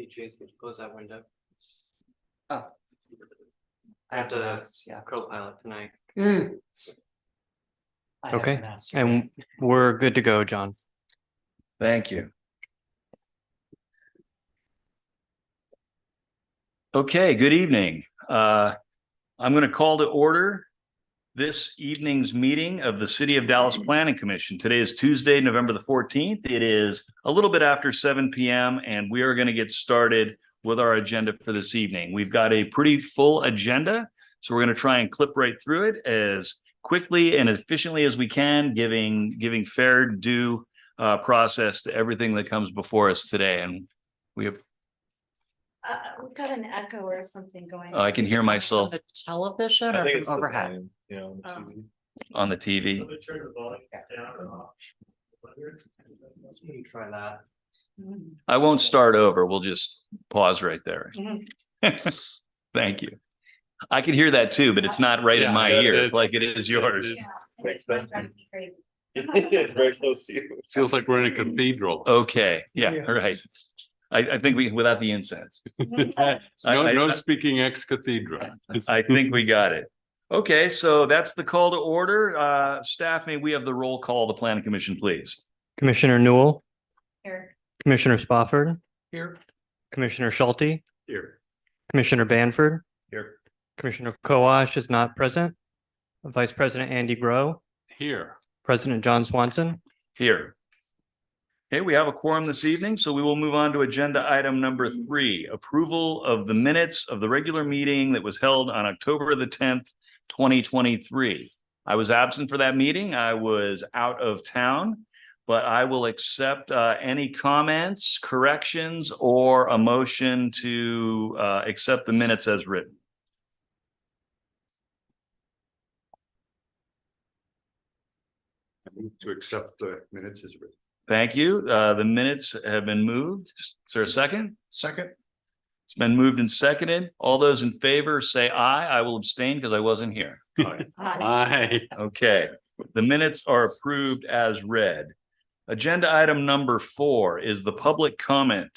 Hey, Chase, would you close that window? Oh. I have to ask, yeah. co-pilot tonight. Okay, and we're good to go, John. Thank you. Okay, good evening. I'm going to call to order this evening's meeting of the City of Dallas Planning Commission. Today is Tuesday, November the 14th. It is a little bit after 7 p.m. and we are going to get started with our agenda for this evening. We've got a pretty full agenda, so we're going to try and clip right through it as quickly and efficiently as we can, giving fair due process to everything that comes before us today. And we have We've got an echo or something going. I can hear myself The television or from overhead? on the TV. Let me try that. I won't start over. We'll just pause right there. Thank you. I can hear that too, but it's not right in my ear like it is yours. Thanks, Ben. It's very close to you. Feels like we're in a cathedral. Okay, yeah, right. I think we, without the incense. No speaking ex cathedra. I think we got it. Okay, so that's the call to order. Staff, may we have the roll call the planning commission, please? Commissioner Newell, Here. Commissioner Spofford, Here. Commissioner Schulte, Here. Commissioner Banford, Here. Commissioner Kowash is not present. Vice President Andy Groh, Here. President John Swanson. Here. Okay, we have a quorum this evening, so we will move on to agenda item number 3, approval of the minutes of the regular meeting that was held on October the 10th, 2023. I was absent for that meeting. I was out of town, but I will accept any comments, corrections, or a motion to accept the minutes as written. To accept the minutes as written. Thank you. The minutes have been moved. Is there a second? Second. It's been moved and seconded. All those in favor say aye. I will abstain because I wasn't here. Aye. Okay, the minutes are approved as read. Agenda item number 4 is the public comment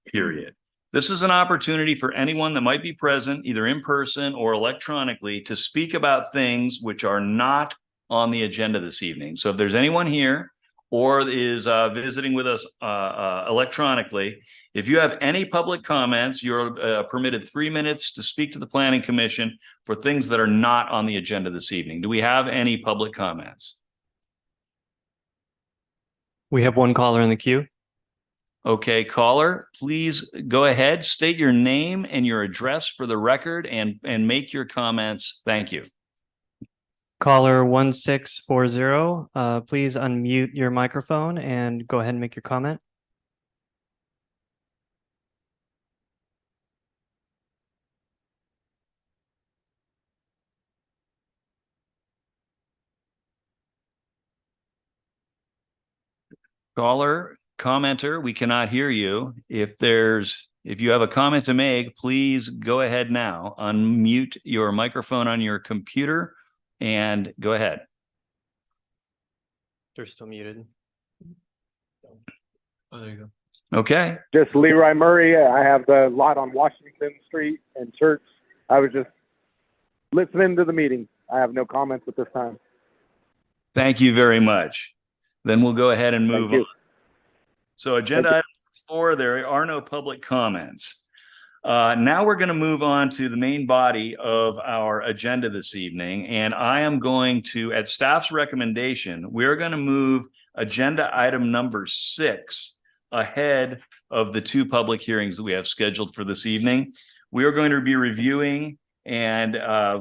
period. This is an opportunity for anyone that might be present, either in person or electronically, to speak about things which are not on the agenda this evening. So if there's anyone here or is visiting with us electronically, if you have any public comments, you're permitted 3 minutes to speak to the Planning Commission for things that are not on the agenda this evening. Do we have any public comments? We have one caller in the queue. Okay, caller, please go ahead, state your name and your address for the record and make your comments. Thank you. Caller 1640, please unmute your microphone and go ahead and make your comment. Caller, commenter, we cannot hear you. If you have a comment to make, please go ahead now. Unmute your microphone on your computer and go ahead. They're still muted. Oh, there you go. Okay, Just Leroy Murray. I have the lot on Washington Street and Church. I was just listening to the meeting. I have no comments at this time. thank you very much. Then we'll go ahead and move Thank you. on. So agenda item 4, there are no public comments. Now we're going to move on to the main body of our agenda this evening. And I am going to, at staff's recommendation, we're going to move agenda item number 6 ahead of the 2 public hearings that we have scheduled for this evening. We are going to be reviewing and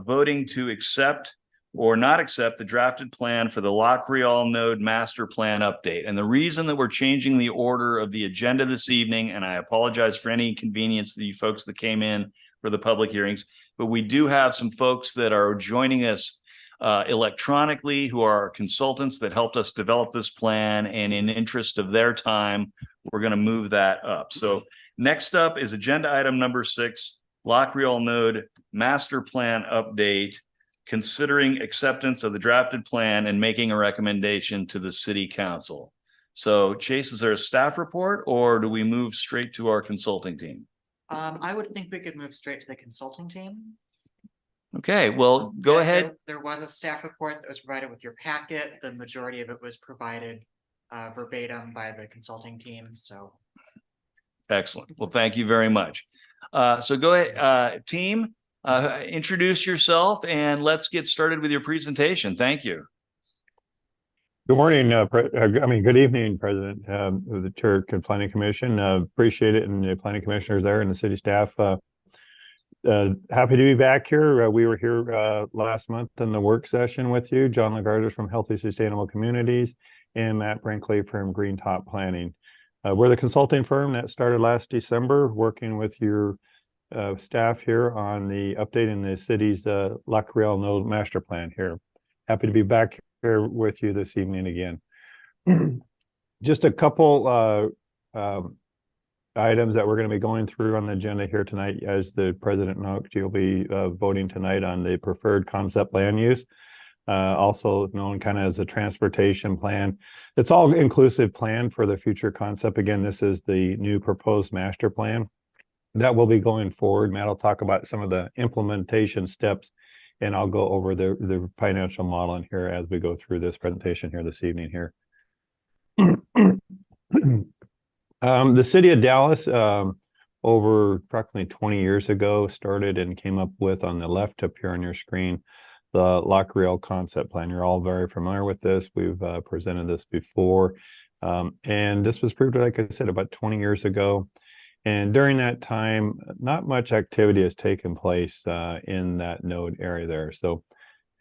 voting to accept or not accept the drafted plan for the La Creole Node Master Plan update. And the reason that we're changing the order of the agenda this evening, and I apologize for any inconvenience to you folks that came in for the public hearings, but we do have some folks that are joining us electronically who are our consultants that helped us develop this plan, and in interest of their time, we're going to move that up. So next up is agenda item number 6, La Creole Node Master Plan update, considering acceptance of the drafted plan and making a recommendation to the city council. So Chase, is there a staff report or do we move straight to our consulting team? I would think we could move straight to the consulting team. Okay, well, go There- ahead. There was a staff report that was provided with your packet. The majority of it was provided verbatim by the consulting team, so. Excellent. Well, thank you very much. So go ahead, team, introduce yourself and let's get started with your presentation. Thank you. Good morning, good evening, President of the Turk and Planning Commission. Appreciate it, and the planning commissioners there and the city staff. Happy to be back here. We were here last month in the work session with you, John Lagarde from Healthy Sustainable Communities and Matt Brinkley from Green Top Planning. We're the consulting firm that started last December, working with your staff here on the updating the city's Lac Réal Node Master Plan here. Happy to be back here with you this evening again. Just a couple items that we're going to be going through on the agenda here tonight. As the president noted, you'll be voting tonight on the preferred concept land use, also known kind of as a transportation plan. It's all inclusive plan for the future concept. Again, this is the new proposed master plan that will be going forward. Matt will talk about some of the implementation steps, and I'll go over the financial model in here as we go through this presentation here this evening here. The city of Dallas, over approximately 20 years ago, started and came up with, on the left up here on your screen, the Lac Réal concept plan. You're all very familiar with this. We've presented this before. And this was approved, like I said, about 20 years ago. And during that time, not much activity has taken place in that node area there. So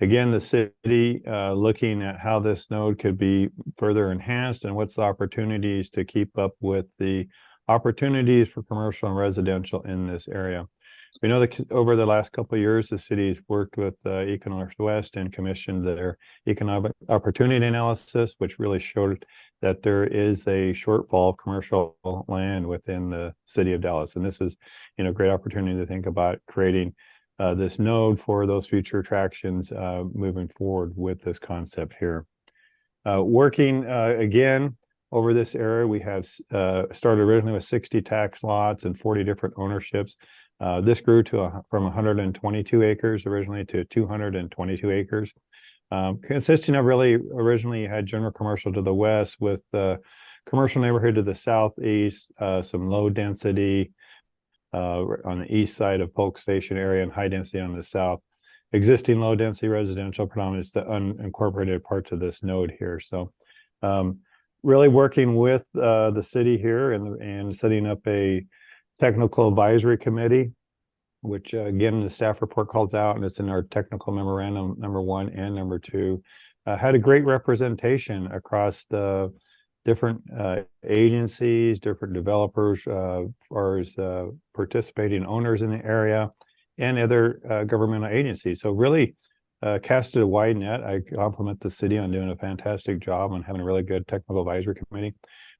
again, the city looking at how this node could be further enhanced and what's the opportunities to keep up with the opportunities for commercial and residential in this area. We know that over the last couple of years, the city's worked with Eco Northwest and commissioned their economic opportunity analysis, which really showed that there is a shortfall of commercial land within the city of Dallas. And this is, a great opportunity to think about creating this node for those future attractions moving forward with this concept here. Working again over this area, we have started originally with 60 tax lots and 40 different ownerships. This grew to from 122 acres originally to 222 acres. Consisting of really, originally you had general commercial to the west with the commercial neighborhood to the southeast, some low density on the east side of Polk Station area and high density on the south. Existing low density residential predominates the unincorporated parts of this node here. So really working with the city here and setting up a technical advisory committee, which again, the staff report calls out, and it's in our technical memorandum number 1 and number 2, had a great representation across the different agencies, different developers, as far as participating owners in the area and other governmental agencies. So really casted a wide net. I compliment the city on doing a fantastic job on having a really good technical advisory committee.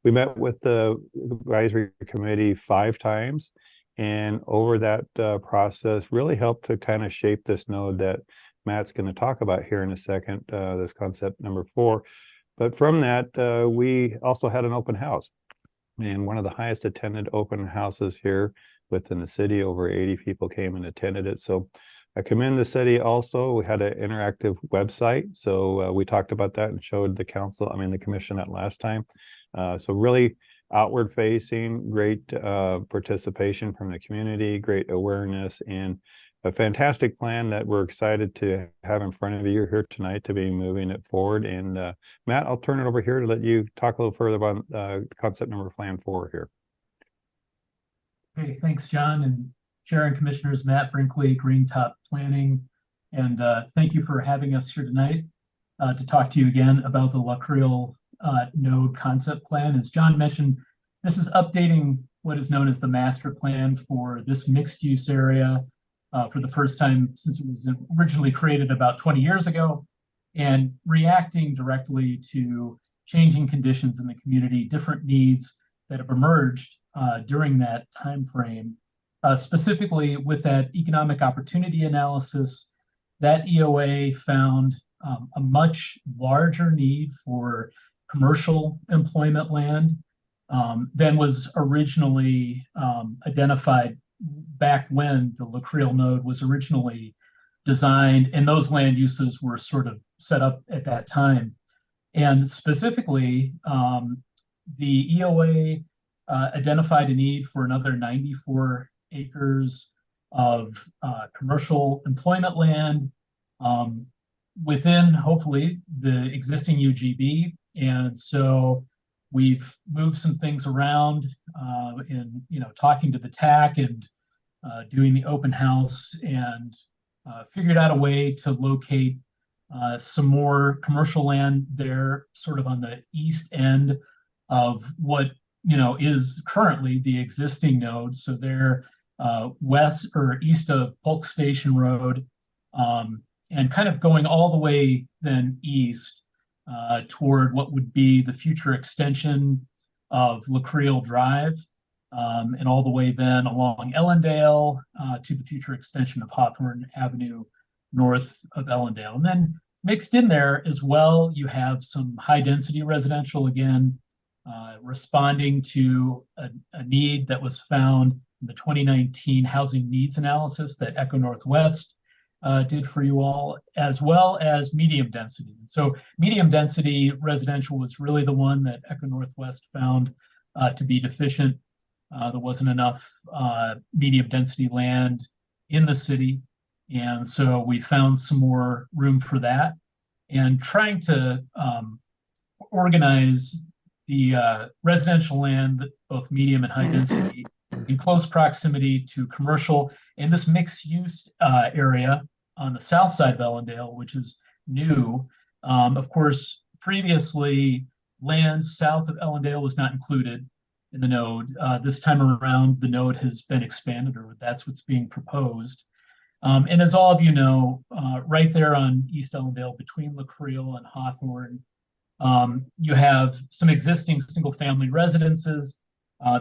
We met with the advisory committee 5 times, and over that process really helped to kind of shape this node that Matt's going to talk about here in a second, this concept number 4. But from that, we also had an open house, and one of the highest attended open houses here within the city. Over 80 people came and attended it. So I commend the city also. We had an interactive website. So we talked about that and showed the the commission that last time. So really outward facing, great participation from the community, great awareness, and a fantastic plan that we're excited to have in front of you here tonight to be moving it forward. And Matt, I'll turn it over here to let you talk a little further about concept number plan 4 here. Okay, thanks, John, and Chair and Commissioners, Matt Brinkley, Green Top Planning, and thank you for having us here tonight to talk to you again about the Lac Réal node concept plan. As John mentioned, this is updating what is known as the master plan for this mixed use area for the first time since it was originally created about 20 years ago, and reacting directly to changing conditions in the community, different needs that have emerged during that time frame. Specifically with that economic opportunity analysis, that EOA found a much larger need for commercial employment land than was originally identified back when the La Creel node was originally designed, and those land uses were sort of set up at that time. And specifically, the EOA identified a need for another 94 acres of commercial employment land within, hopefully, the existing UGB. And so we've moved some things around in, talking to the TAC and doing the open house, and figured out a way to locate some more commercial land there, sort of on the east end of what is currently the existing node. So they're west or east of Polk Station Road, and kind of going all the way then east toward what would be the future extension of La Creel Drive, and all the way then along Ellendale to the future extension of Hawthorne Avenue north of Ellendale. And then mixed in there as well, you have some high density residential, again, responding to a need that was found in the 2019 housing needs analysis that Echo Northwest did for you all, as well as medium density. And so medium density residential was really the one that Echo Northwest found to be deficient. There wasn't enough medium density land in the city. And so we found some more room for that, and trying to organize the residential land, both medium and high density, in close proximity to commercial in this mixed use area on the south side of Ellendale, which is new. Of course, previously, land south of Ellendale was not included in the node. This time around, the node has been expanded, or that's what's being proposed. And as all of you know, right there on East Ellendale, between La Creel and Hawthorne, you have some existing single-family residences.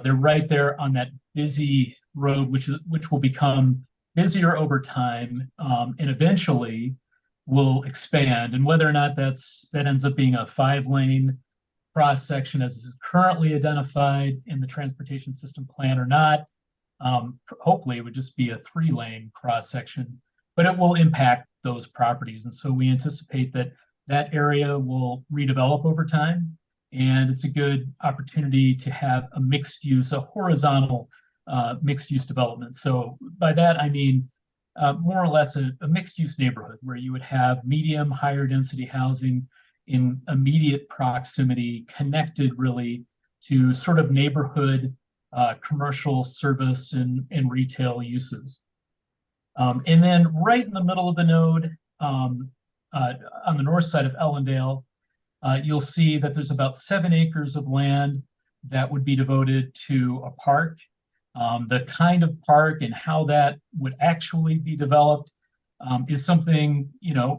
They're right there on that busy road, which will become busier over time, and eventually will expand. And whether or not that ends up being a 5-lane cross section as is currently identified in the transportation system plan or not, hopefully it would just be a 3-lane cross section, but it will impact those properties. And so we anticipate that that area will redevelop over time, and it's a good opportunity to have a mixed use, a horizontal mixed use development. So by that, I mean more or less a mixed use neighborhood where you would have medium, higher density housing in immediate proximity, connected really to sort of neighborhood commercial service and retail uses. And then right in the middle of the node, on the north side of Ellendale, you'll see that there's about 7 acres of land that would be devoted to a park. The kind of park and how that would actually be developed is something,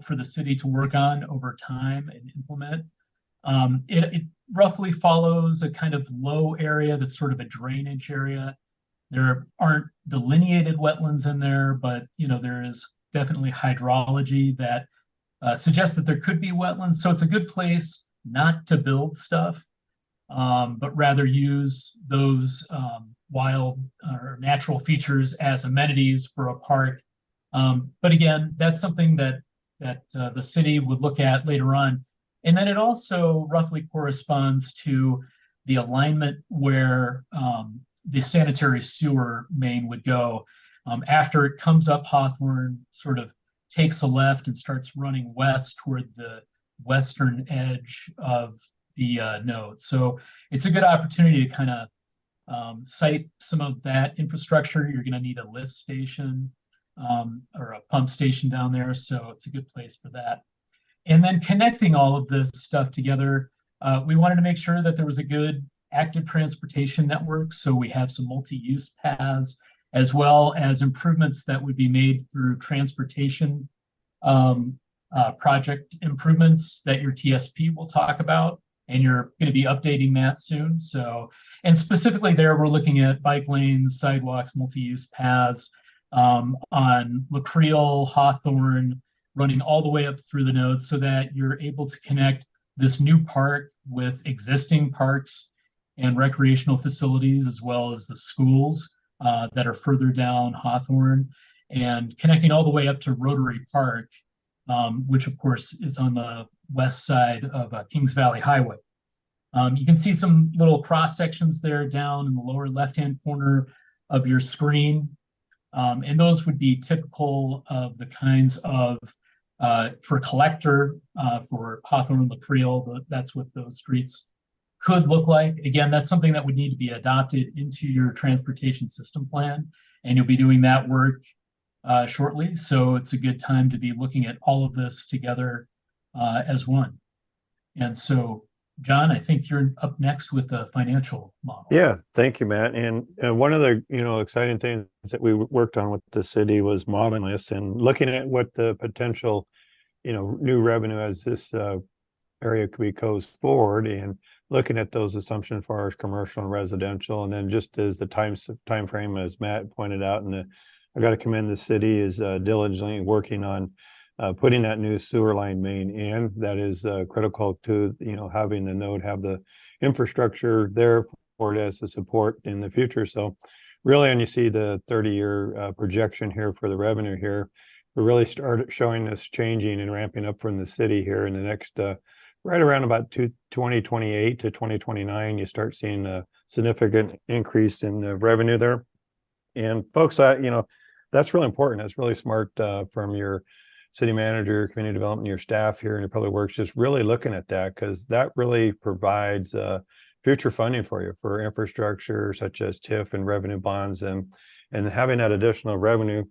for the city to work on over time and implement. It roughly follows a kind of low area that's sort of a drainage area. There aren't delineated wetlands in there, but there is definitely hydrology that suggests that there could be wetlands. So it's a good place not to build stuff, but rather use those wild or natural features as amenities for a park. But again, that's something that the city would look at later on. And then it also roughly corresponds to the alignment where the sanitary sewer main would go. After it comes up Hawthorne, sort of takes a left and starts running west toward the western edge of the node. So it's a good opportunity to kind of site some of that infrastructure. You're going to need a lift station or a pump station down there. So it's a good place for that. And then connecting all of this stuff together, we wanted to make sure that there was a good active transportation network. So we have some multi-use paths, as well as improvements that would be made through transportation project improvements that your TSP will talk about. And you're going to be updating that soon. So, and specifically there, we're looking at bike lanes, sidewalks, multi-use paths on La Creel, Hawthorne, running all the way up through the nodes so that you're able to connect this new park with existing parks and recreational facilities, as well as the schools that are further down Hawthorne and connecting all the way up to Rotary Park, which of course is on the west side of Kings Valley Highway. You can see some little cross sections there down in the lower left-hand corner of your screen. And those would be typical of the kinds of, for collector, for Hawthorne, LaCreole, that's what those streets could look like. Again, that's something that would need to be adopted into your transportation system plan. And you'll be doing that work shortly. So it's a good time to be looking at all of this together as one. And so, John, I think you're up next with the financial model. Yeah, thank you, Matt. And one of the exciting things that we worked on with the city was modeling this and looking at what the potential new revenue as this area goes forward, and looking at those assumptions as far as commercial and residential, and then just as the time frame, as Matt pointed out, and I got to commend the city is diligently working on putting that new sewer line main in. That is critical to having the node have the infrastructure there for it as a support in the future. So really, and you see the 30-year projection here for the revenue here, we really started showing this changing and ramping up from the city here in the next right around about 2028 to 2029. You start seeing a significant increase in the revenue there. And folks, that's really important. That's really smart from your city manager, community development, your staff here in your public works, just really looking at that, because that really provides future funding for you for infrastructure such as TIF and revenue bonds, and having that additional revenue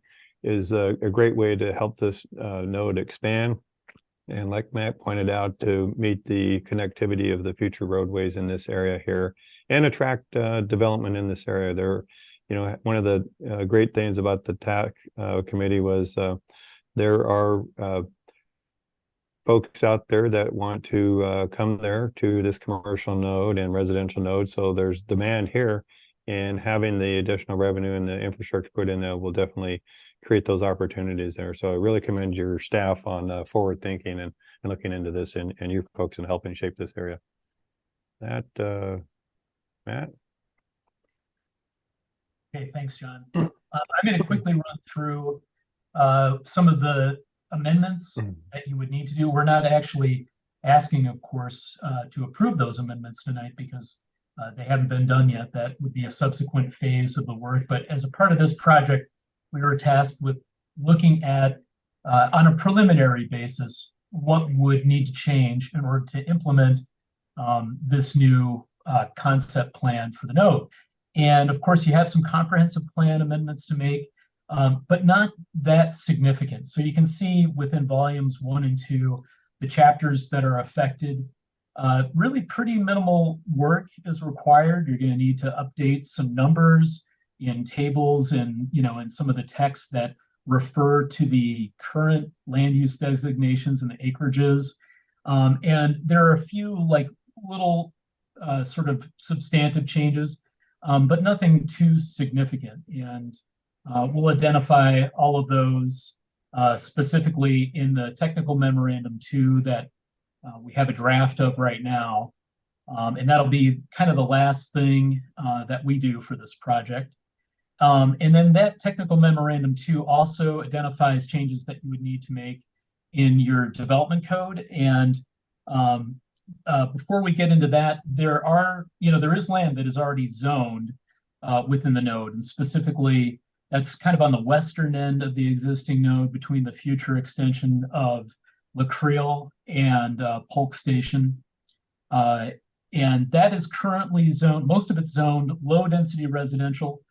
is a great way to help this node expand. And like Matt pointed out, to meet the connectivity of the future roadways in this area here and attract development in this area. There, one of the great things about the TAC committee was there are folks out there that want to come there to this commercial node and residential node. So there's demand here, and having the additional revenue and the infrastructure put in there will definitely create those opportunities there. So I really commend your staff on forward thinking and looking into this, and you folks in helping shape this area. That, Matt? Okay, thanks, John. I'm going to quickly run through some of the amendments that you would need to do. We're not actually asking, of course, to approve those amendments tonight because they haven't been done yet. That would be a subsequent phase of the work. But as a part of this project, we were tasked with looking at, on a preliminary basis, what would need to change in order to implement this new concept plan for the node. And of course, you have some comprehensive plan amendments to make, but not that significant. So you can see within volumes 1 and 2, the chapters that are affected. Really pretty minimal work is required. You're going to need to update some numbers in tables and, in some of the text that refer to the current land use designations and the acreages. And there are a few little sort of substantive changes, but nothing too significant. And we'll identify all of those specifically in the technical memorandum 2 that we have a draft of right now. And that'll be kind of the last thing that we do for this project. And then that technical memorandum 2 also identifies changes that you would need to make in your development code. And before we get into that, there is land that is already zoned within the node, and specifically that's kind of on the western end of the existing node between the future extension of LaCreole and Polk Station. And that is currently zoned, most of it's zoned low density residential.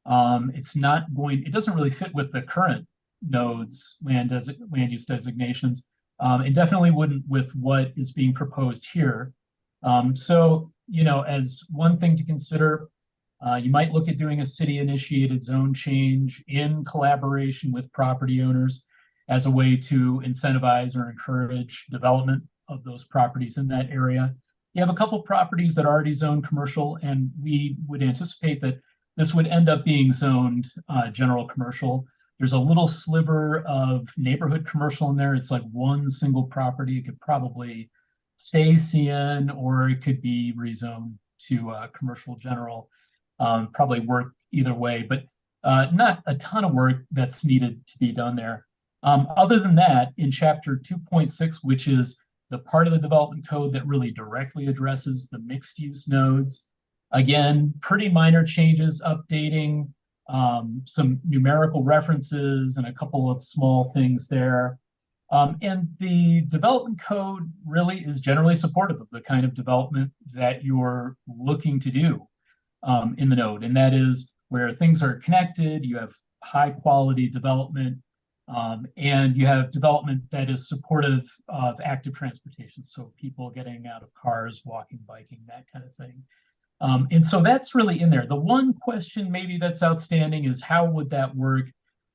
It doesn't really fit with the current nodes land use designations. It definitely wouldn't with what is being proposed here. So, as one thing to consider, you might look at doing a city-initiated zone change in collaboration with property owners as a way to incentivize or encourage development of those properties in that area. You have a couple properties that are already zoned commercial, and we would anticipate that this would end up being zoned general commercial. There's a little sliver of neighborhood commercial in there. It's like one single property. It could probably stay CN, or it could be rezoned to commercial general. Probably work either way, but not a ton of work that's needed to be done there. Other than that, in chapter 2.6, which is the part of the development code that really directly addresses the mixed use nodes, again, pretty minor changes, updating some numerical references and a couple of small things there. And the development code really is generally supportive of the kind of development that you're looking to do in the node. And that is where things are connected, you have high quality development, and you have development that is supportive of active transportation. So people getting out of cars, walking, biking, that kind of thing. And so that's really in there. The one question maybe that's outstanding is how would that work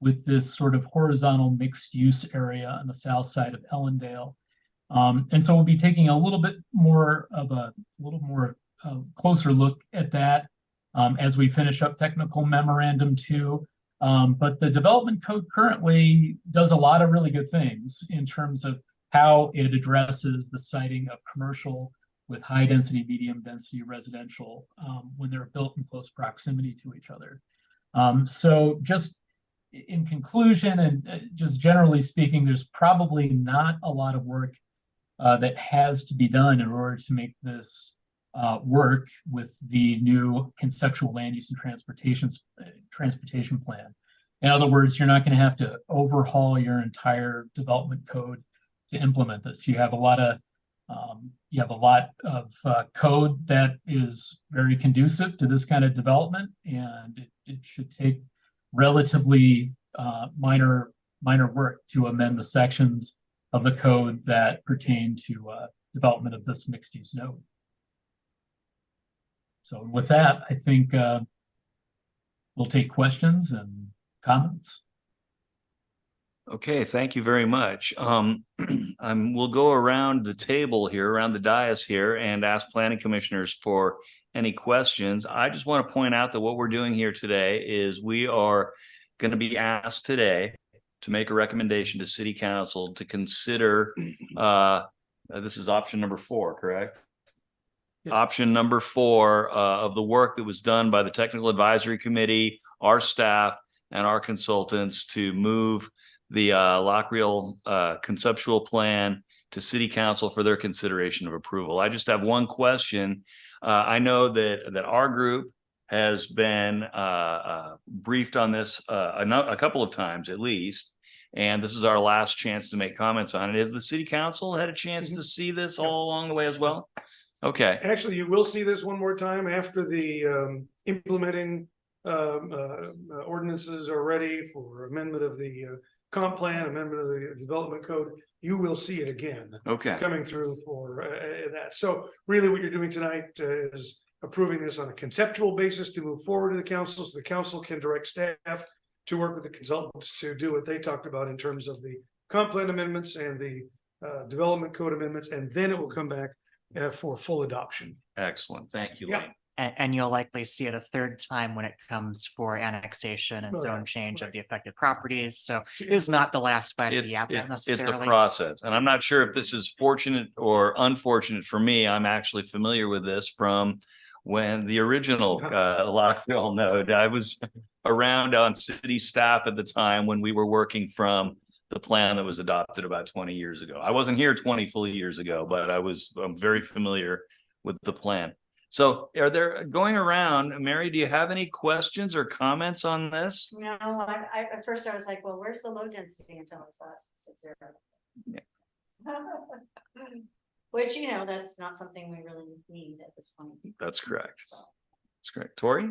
with this sort of horizontal mixed use area on the south side of Ellendale? And so we'll be taking a little bit more of a closer look at that as we finish up technical memorandum 2. But the development code currently does a lot of really good things in terms of how it addresses the siting of commercial with high density, medium density residential when they're built in close proximity to each other. So just in conclusion, and just generally speaking, there's probably not a lot of work that has to be done in order to make this work with the new conceptual land use and transportation plan. In other words, you're not going to have to overhaul your entire development code to implement this. You have a lot of code that is very conducive to this kind of development, and it should take relatively minor work to amend the sections of the code that pertain to development of this mixed use node. So with that, I think we'll take questions and comments. Okay, thank you very much. We'll go around the table here, around the dais here, and ask planning commissioners for any questions. I just want to point out that what we're doing here today is we are going to be asked today to make a recommendation to City Council to consider, this is option number 4, correct? Yeah. Option number 4 of the work that was done by the Technical Advisory Committee, our staff, and our consultants to move the Lockreal conceptual plan to City Council for their consideration of approval. I just have one question. I know that our group has been briefed on this a couple of times at least, and this is our last chance to make comments on it. Has the City Council had a chance to see this all along the way as well? Okay. Actually, you will see this one more time after the implementing ordinances are ready for amendment of the comp plan, amendment of the development code. You will see it again. Okay. Coming through for that. So really what you're doing tonight is approving this on a conceptual basis to move forward to the council, so the council can direct staff to work with the consultants to do what they talked about in terms of the comp plan amendments and the development code amendments, and then it will come back for full adoption. Excellent. Thank you, Yeah. Lane. And you'll likely see it a third time when it comes for annexation and zone change of the affected properties. So it is not the last bite of the apple necessarily. It's the process. And I'm not sure if this is fortunate or unfortunate for me. I'm actually familiar with this from when the original Lockreal node, I was around on city staff at the time when we were working from the plan that was adopted about 20 years ago. I wasn't here 20 full years ago, but I'm very familiar with the plan. So are there, going around, Mary, do you have any questions or comments on this? No, I at first I was like, well, where's the low density until I saw 6.0. Yeah. Which, you know, that's not something we really need at this point. That's correct. That's correct. Tori?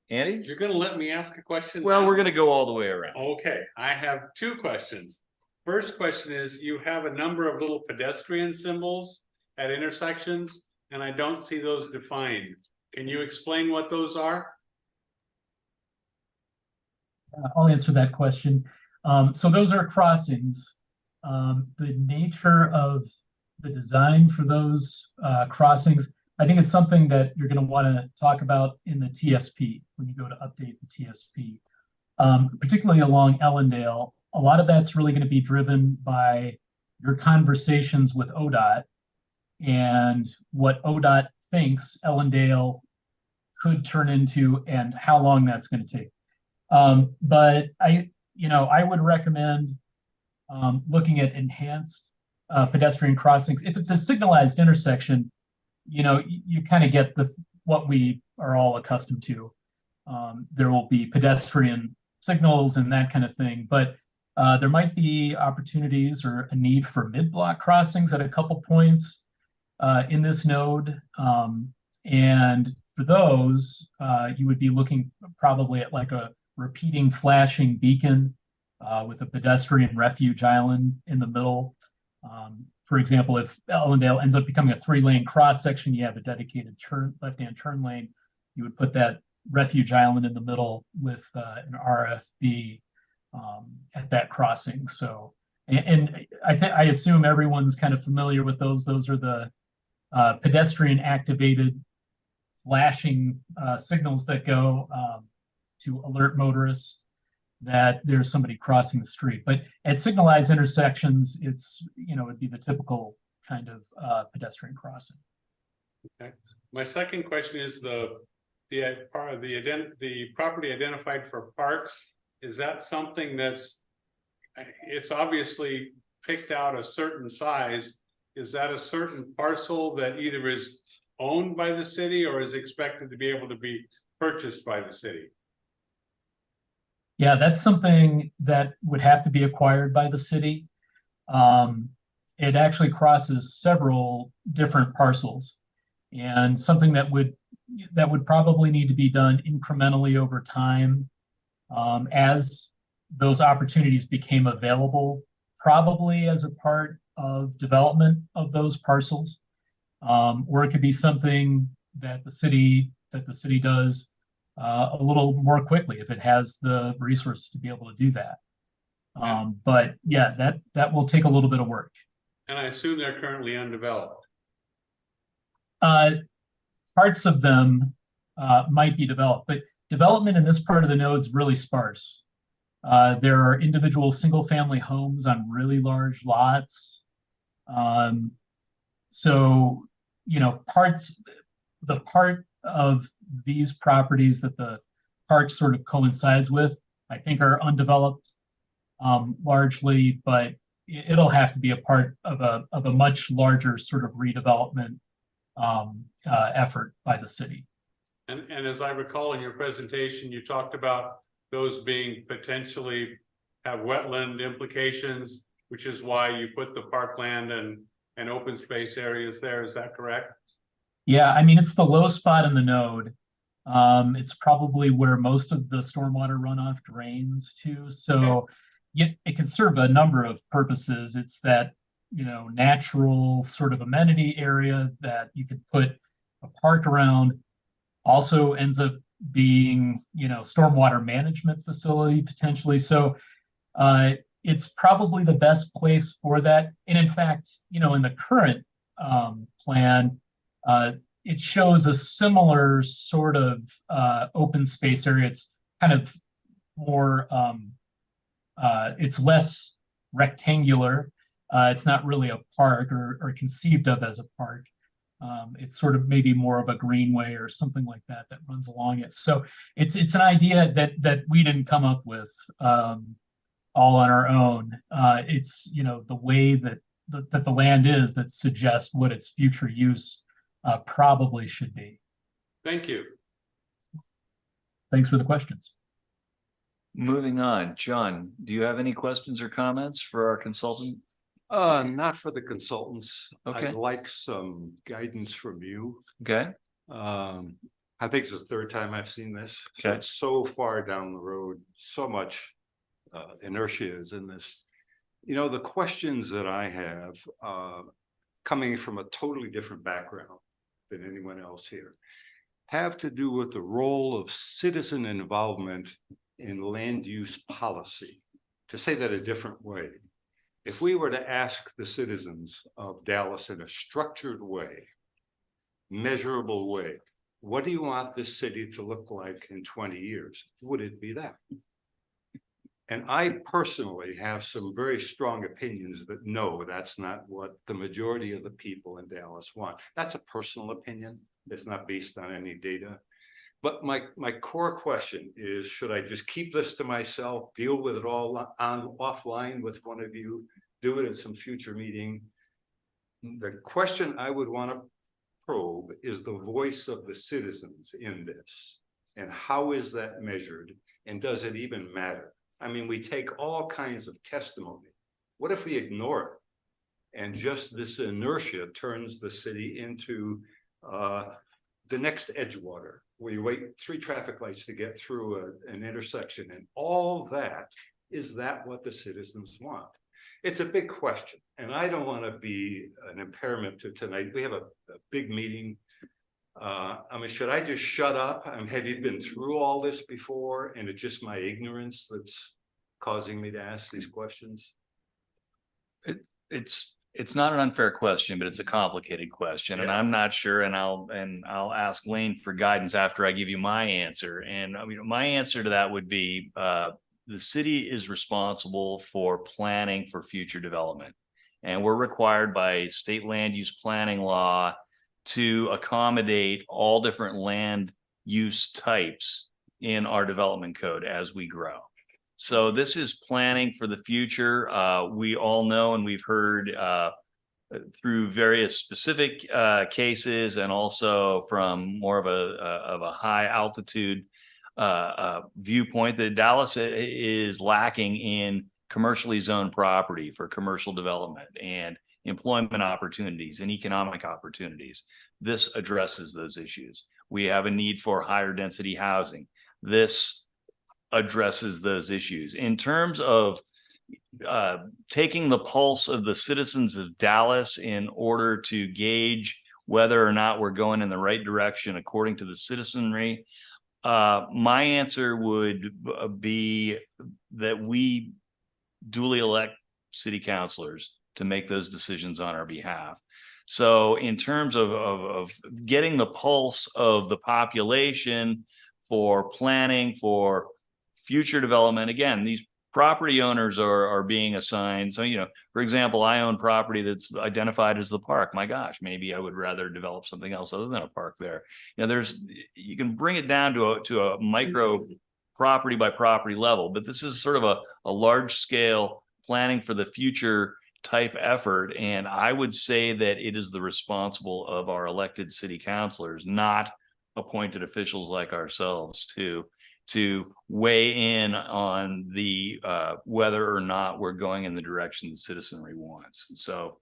Andy? You're gonna let me ask a question? Well, now? we're gonna go all the way around. Okay, I have 2 questions. First question is, you have a number of little pedestrian symbols at intersections, and I don't see those defined. Can you explain what those are? I'll answer that question. So those are crossings. The nature of the design for those crossings, I think, is something that you're going to want to talk about in the TSP when you go to update the TSP. Particularly along Ellendale, a lot of that's really going to be driven by your conversations with ODOT and what ODOT thinks Ellendale could turn into and how long that's going to take. But I would recommend looking at enhanced pedestrian crossings. If it's a signalized intersection, you kind of get what we are all accustomed to. There will be pedestrian signals and that kind of thing, but there might be opportunities or a need for mid-block crossings at a couple points in this node. And for those, you would be looking probably at like a repeating flashing beacon with a pedestrian refuge island in the middle. For example, if Ellendale ends up becoming a 3-lane cross section, you have a dedicated left-hand turn lane, you would put that refuge island in the middle with an RFB at that crossing. So, and I assume everyone's kind of familiar with those. Those are the pedestrian activated flashing signals that go to alert motorists that there's somebody crossing the street. But at signalized intersections, it'd be the typical kind of pedestrian crossing. Okay. My second question is the property identified for parks. Is that something it's obviously picked out a certain size? Is that a certain parcel that either is owned by the city or is expected to be able to be purchased by the city? Yeah, that's something that would have to be acquired by the city. It actually crosses several different parcels, and something that would probably need to be done incrementally over time as those opportunities became available, probably as a part of development of those parcels. Or it could be something that the city does a little more quickly if it has the resources to be able to do that. But yeah, that will take a little bit of work. And I assume they're currently undeveloped. Parts of them might be developed, but development in this part of the node is really sparse. There are individual single-family homes on really large lots. So, the part of these properties that the park sort of coincides with, I think are undeveloped largely, but it'll have to be a part of a much larger sort of redevelopment effort by the city. And as I recall in your presentation, you talked about those being potentially have wetland implications, which is why you put the parkland and open space areas there. Is that correct? Yeah, I mean, it's the low spot in the node. It's probably where most of the stormwater runoff drains to. So it can serve a number of purposes. It's that, natural sort of amenity area that you could put a park around. Also ends up being, stormwater management facility potentially. So it's probably the best place for that. And in fact, in the current plan, it shows a similar sort of open space area. It's kind of more, it's less rectangular. It's not really a park or conceived of as a park. It's sort of maybe more of a greenway or something like that runs along it. So it's an idea that we didn't come up with all on our own. It's the way that the land is that suggests what its future use probably should be. Thank you. Thanks for the questions. Moving on, John, do you have any questions or comments for our consultant? Not for the consultants. Okay. I'd like some guidance from you. Okay. I think it's the third time I've seen this. So Okay. it's so far down the road, so much inertia is in this. The questions that I have, coming from a totally different background than anyone else here, have to do with the role of citizen involvement in land use policy. To say that a different way, if we were to ask the citizens of Dallas in a structured way, measurable way, what do you want this city to look like in 20 years? Would it be that? And I personally have some very strong opinions that no, that's not what the majority of the people in Dallas want. That's a personal opinion. It's not based on any data. But my core question is, should I just keep this to myself, deal with it all offline with one of you, do it in some future meeting? The question I would want to probe is the voice of the citizens in this. And how is that measured? And does it even matter? I mean, we take all kinds of testimony. What if we ignore it? And just this inertia turns the city into the next Edgewater, where you wait 3 traffic lights to get through an intersection, and all that, is that what the citizens want? It's a big question, and I don't want to be an impairment to tonight. We have a big meeting. I mean, should I just shut up? Have you been through all this before, and it's just my ignorance that's causing me to ask these questions? It's not an unfair question, but it's a complicated question, and I'm not sure. And I'll ask Lane for guidance after I give you my answer. And I mean, my answer to that would be the city is responsible for planning for future development, and we're required by state land use planning law to accommodate all different land use types in our development code as we grow. So this is planning for the future. We all know, and we've heard through various specific cases, and also from more of a high altitude viewpoint, that Dallas is lacking in commercially zoned property for commercial development and employment opportunities and economic opportunities. This addresses those issues. We have a need for higher density housing. This addresses those issues. In terms of taking the pulse of the citizens of Dallas in order to gauge whether or not we're going in the right direction according to the citizenry, my answer would be that we duly elect city councilors to make those decisions on our behalf. So in terms of getting the pulse of the population for planning for future development, again, these property owners are being assigned. So, you know, for example, I own property that's identified as the park. My gosh, maybe I would rather develop something else other than a park there. You know, you can bring it down to a micro property by property level, but this is sort of a large scale planning for the future type effort. And I would say that it is the responsible of our elected city councilors, not appointed officials like ourselves, to weigh in on the whether or not we're going in the direction the citizenry wants. So,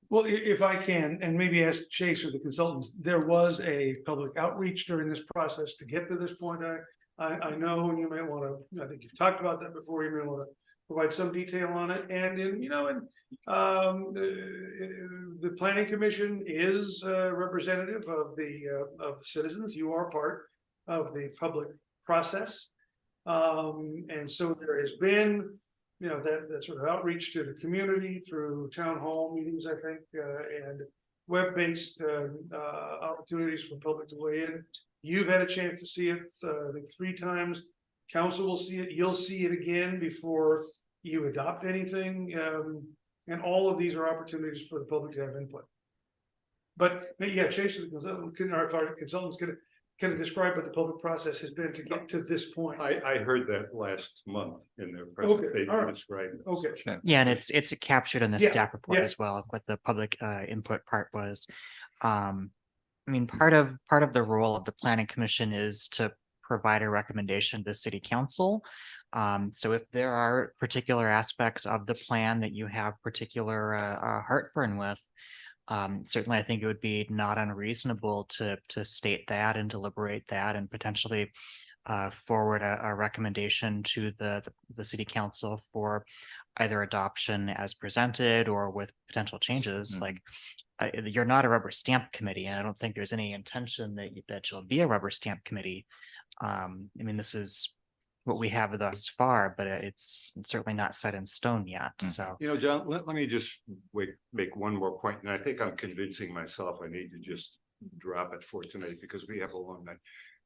well, if I can, and maybe ask Chase or the consultants, there was a public outreach during this process to get to this point. I know you may want to, I think you've talked about that before, you may want to provide some detail on it. And the planning commission is representative of the citizens. You are part of the public process. And so there has been, that sort of outreach to the community through town hall meetings, I think, and web-based opportunities for public to weigh in. You've had a chance to see it, I think 3 times. Council will see it. You'll see it again before you adopt anything. And all of these are opportunities for the public to have input. But yeah, Chase, our consultants can describe what the public process has been to get to this point. I heard that last month in their presentation. Okay. Yeah, and it's captured in the staff report as well of what the public input part was. I mean, part of the role of the planning commission is to provide a recommendation to city council. So if there are particular aspects of the plan that you have particular heartburn with, certainly I think it would be not unreasonable to state that and deliberate that and potentially forward a recommendation to the city council for either adoption as presented or with potential changes. Mm-hmm. Like you're not a rubber stamp committee, and I don't think there's any intention that you'll be a rubber stamp committee. I mean, this is what we have thus far, but it's certainly not set in stone yet. So, John, let me just make one more point, and I think I'm convincing myself I need to just drop it for tonight because we have a long night.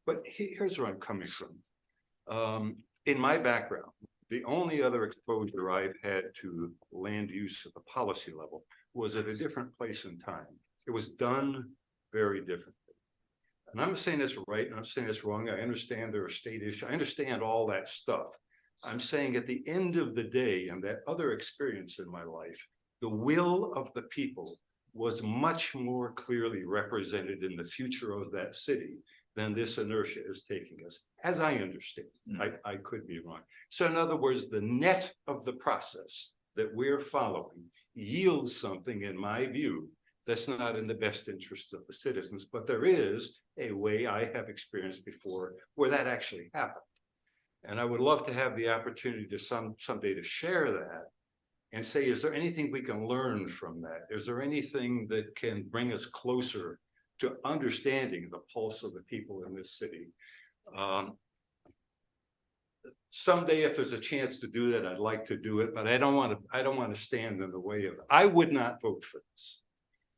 But here's where I'm coming from. In my background, the only other exposure I've had to land use at the policy level was at a different place in time. It was done very differently. And I'm not saying it's right, and I'm saying it's wrong. I understand there are state issues. I understand all that stuff. I'm saying at the end of the day, and that other experience in my life, the will of the people was much more clearly represented in the future of that city than this inertia is taking us, as I understand. I could be wrong. So in other words, the net of the process that we're following yields something, in my view, that's not in the best interest of the citizens, but there is a way I have experienced before where that actually happened. And I would love to have the opportunity to someday to share that and say, is there anything we can learn from that? Is there anything that can bring us closer to understanding the pulse of the people in this city? Someday, if there's a chance to do that, I'd like to do it, but I don't want to stand in the way of it. I would not vote for this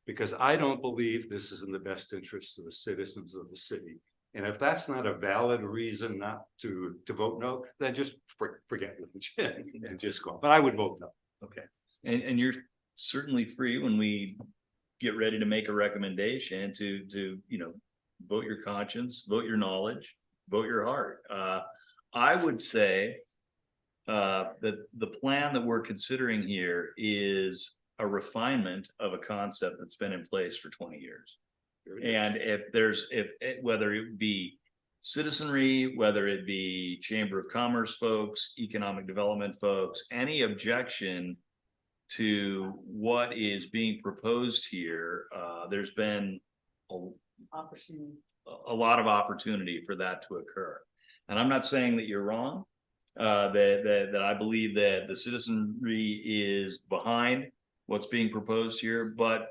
because I don't believe this is in the best interest of the citizens of the city. And if that's not a valid reason not to vote no, then just forget it and just go. But I would vote no. Okay. And you're certainly free when we get ready to make a recommendation to vote your conscience, vote your knowledge, vote your heart. I would say that the plan that we're considering here is a refinement of a concept that's been in place for 20 years. And if whether it be citizenry, whether it be Chamber of Commerce folks, economic development folks, any objection to what is being proposed here, there's been a lot of opportunity for that to occur. And I'm not saying that you're wrong, that I believe that the citizenry is behind what's being proposed here, but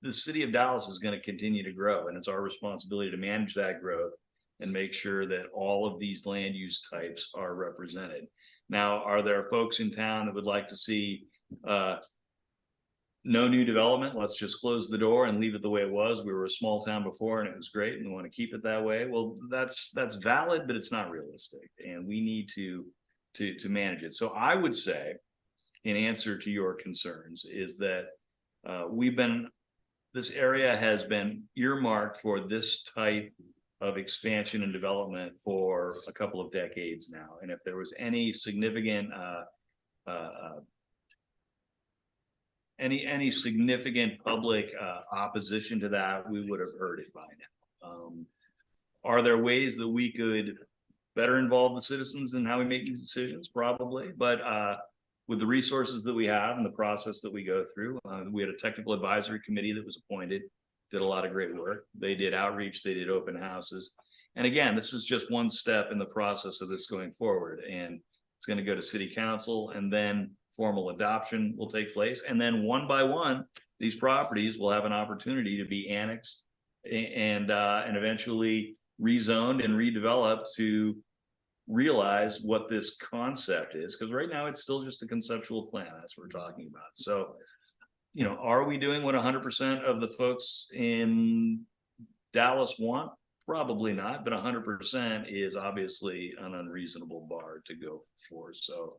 the city of Dallas is going to continue to grow, and it's our responsibility to manage that growth and make sure that all of these land use types are represented. Now, are there folks in town that would like to see no new development? Let's just close the door and leave it the way it was. We were a small town before and it was great and we want to keep it that way. Well, that's valid, but it's not realistic, and we need to manage it. So I would say, in answer to your concerns, is that this area has been earmarked for this type of expansion and development for a couple of decades now. And if there was any significant any significant public opposition to that, we would have heard it by now. Are there ways that we could better involve the citizens in how we make these decisions? Probably, but with the resources that we have and the process that we go through, we had a technical advisory committee that was appointed, did a lot of great work. They did outreach, they did open houses. And again, this is just one step in the process of this going forward. And it's going to go to city council, and then formal adoption will take place. And then one by one, these properties will have an opportunity to be annexed and eventually rezoned and redeveloped to realize what this concept is, because right now it's still just a conceptual plan. That's what we're talking about. So, are we doing what 100% of the folks in Dallas want? Probably not, but 100% is obviously an unreasonable bar to go for. So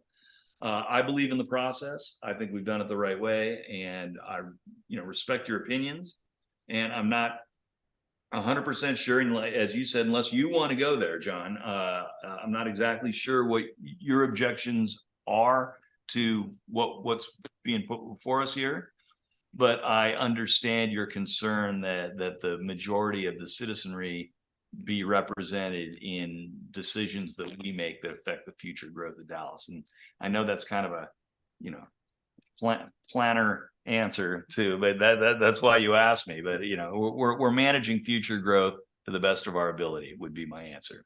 I believe in the process. I think we've done it the right way, and I respect your opinions, and I'm not 100% sure, and as you said, unless you want to go there, John, I'm not exactly sure what your objections are to what's being put before us here, but I understand your concern that the majority of the citizenry be represented in decisions that we make that affect the future growth of Dallas. And I know that's kind of a planner answer too, but that's why you asked me. But we're managing future growth to the best of our ability would be my answer.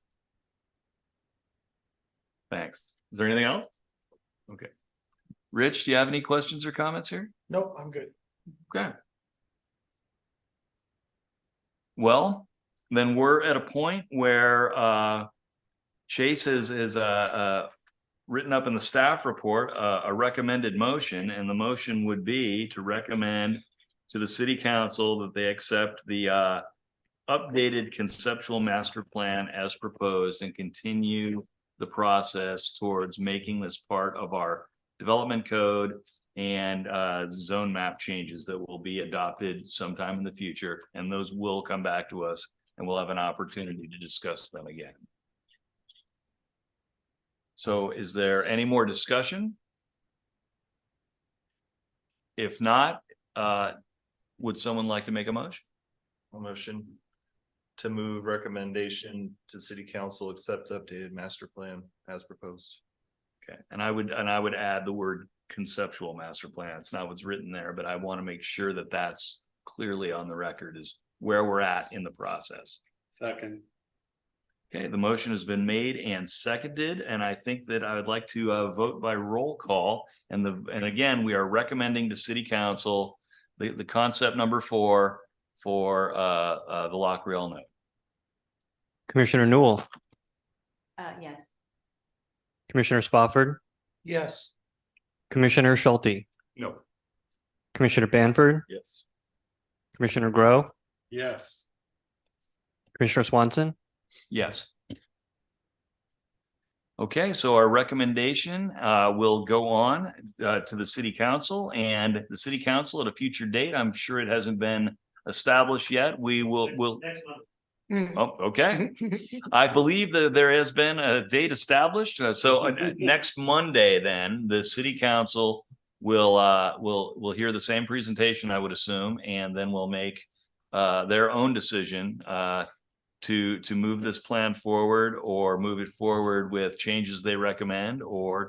Thanks. Is there anything else? Okay. Rich, do you have any questions or comments here? Nope, I'm good. Okay. Well, then we're at a point where Chase has written up in the staff report a recommended motion, and the motion would be to recommend to the city council that they accept the updated conceptual master plan as proposed and continue the process towards making this part of our development code and zone map changes that will be adopted sometime in the future. And those will come back to us and we'll have an opportunity to discuss them again. So is there any more discussion? If not, would someone like to make a motion? A motion to move recommendation to city council, accept updated master plan as proposed. Okay, and I would add the word conceptual master plan. It's not what's written there, but I want to make sure that that's clearly on the record is where we're at in the process. Second. Okay, the motion has been made and seconded, and I think that I would like to vote by roll call. And again, we are recommending to city council the concept number 4 for the Lock Rail node. Commissioner Newell, Yes. Commissioner Spofford, Yes. Commissioner Schulte, No. Commissioner Banford, Yes. Commissioner Grow, Yes. Commissioner Swanson. Yes. Okay, so our recommendation will go on to the city council, and the city council at a future date. I'm sure it hasn't been established yet. Will Next month. Oh, okay. I believe that there has been a date established. So next Monday, then the city council will hear the same presentation, I would assume, and then we'll make their own decision to move this plan forward or move it forward with changes they recommend or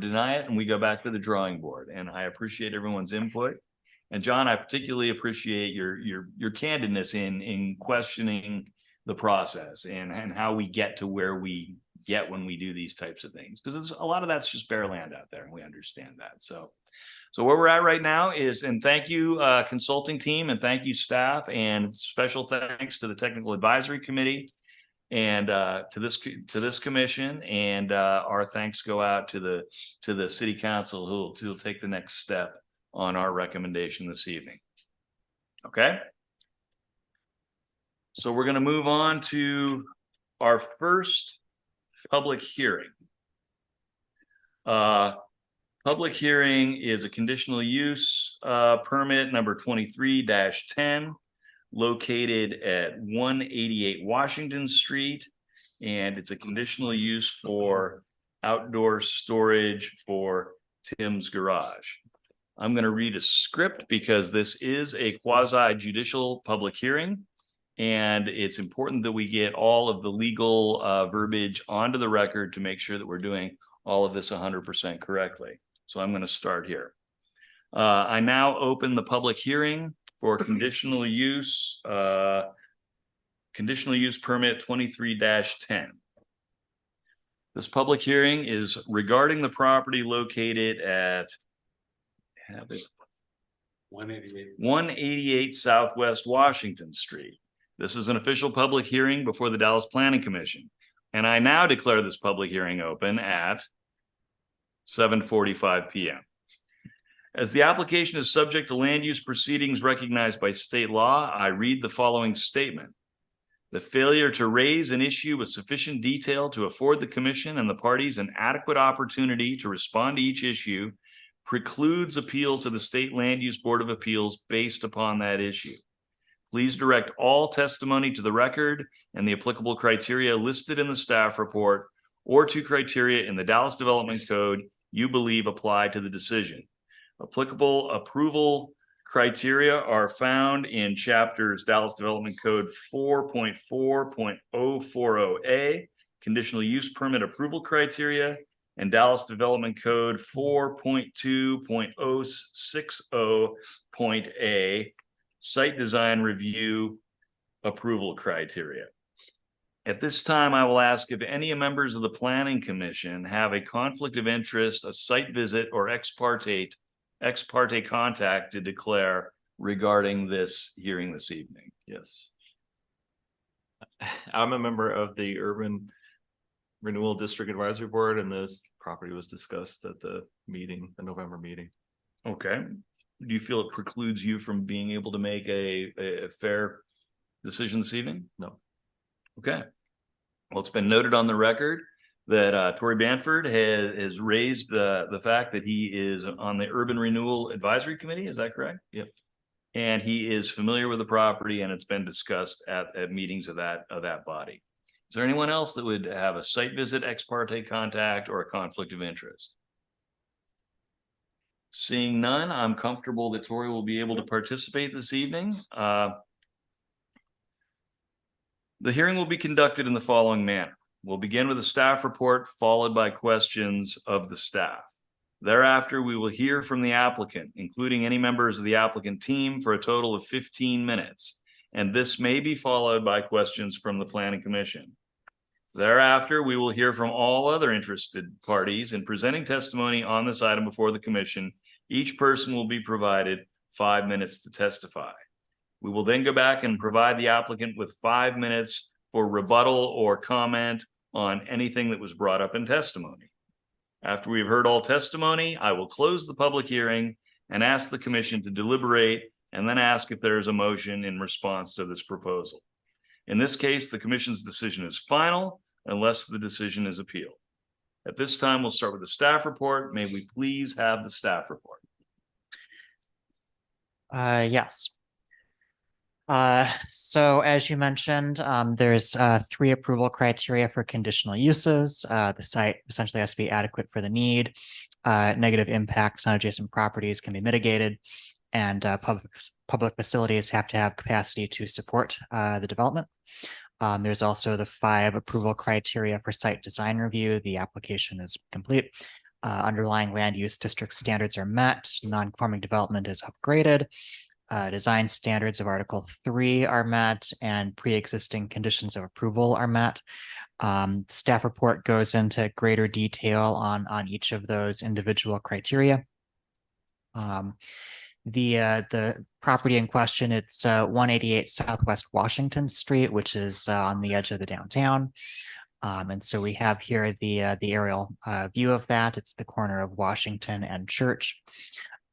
deny it, and we go back to the drawing board. And I appreciate everyone's input. And John, I particularly appreciate your candidness in questioning the process and how we get to where we get when we do these types of things, because a lot of that's just bare land out there, and we understand that. So where we're at right now is, and thank you consulting team, and thank you staff, and special thanks to the technical advisory committee and to this commission, and our thanks go out to the city council who'll take the next step on our recommendation this evening. Okay. So we're going to move on to our first public hearing. Public hearing is a conditional use permit number 23-10 located at 188 Washington Street. And it's a conditional use for outdoor storage for Tim's Garage. I'm going to read a script because this is a quasi judicial public hearing, and it's important that we get all of the legal verbiage onto the record to make sure that we're doing all of this 100% correctly. So I'm going to start here. I now open the public hearing for conditional use permit 23-10. This public hearing is regarding the property located at 188 Southwest Washington Street. This is an official public hearing before the Dallas Planning Commission. And I now declare this public hearing open at 7:45 p.m. As the application is subject to land use proceedings recognized by state law, I read the following statement. The failure to raise an issue with sufficient detail to afford the commission and the parties an adequate opportunity to respond to each issue precludes appeal to the State Land Use Board of Appeals based upon that issue. Please direct all testimony to the record and the applicable criteria listed in the staff report or to criteria in the Dallas Development Code you believe apply to the decision. Applicable approval criteria are found in chapters Dallas Development Code 4.4.040A, conditional use permit approval criteria, and Dallas Development Code 4.2.060.A, site design review approval criteria. At this time, I will ask if any members of the Planning Commission have a conflict of interest, a site visit, or ex parte contact to declare regarding this hearing this evening. Yes. I'm a member of the Urban Renewal District Advisory Board, and this property was discussed at the meeting, the November meeting. Okay. Do you feel it precludes you from being able to make a fair decision this evening? No. Okay. Well, it's been noted on the record that Tory Banford has raised the fact that he is on the Urban Renewal Advisory Committee. Is that correct? Yep. And he is familiar with the property and it's been discussed at meetings of that body. Is there anyone else that would have a site visit, ex parte contact, or a conflict of interest? Seeing none, I'm comfortable that Tori will be able to participate this evening. The hearing will be conducted in the following manner. We'll begin with a staff report followed by questions of the staff. Thereafter, we will hear from the applicant, including any members of the applicant team, for a total of 15 minutes. And this may be followed by questions from the Planning Commission. Thereafter, we will hear from all other interested parties in presenting testimony on this item before the commission. Each person will be provided 5 minutes to testify. We will then go back and provide the applicant with 5 minutes for rebuttal or comment on anything that was brought up in testimony. After we've heard all testimony, I will close the public hearing and ask the commission to deliberate and then ask if there is a motion in response to this proposal. In this case, the commission's decision is final unless the decision is appealed. At this time, we'll start with the staff report. May we please have the staff report? Yes. So as you mentioned, there's 3 approval criteria for conditional uses. The site essentially has to be adequate for the need. Negative impacts on adjacent properties can be mitigated, and public facilities have to have capacity to support the development. There's also the 5 approval criteria for site design review. The application is complete. Underlying land use district standards are met. Non-conforming development is upgraded. Design standards of Article 3 are met, and pre-existing conditions of approval are met. Staff report goes into greater detail on each of those individual criteria. The property in question, it's 188 Southwest Washington Street, which is on the edge of the downtown. And so we have here the aerial view of that. It's the corner of Washington and Church.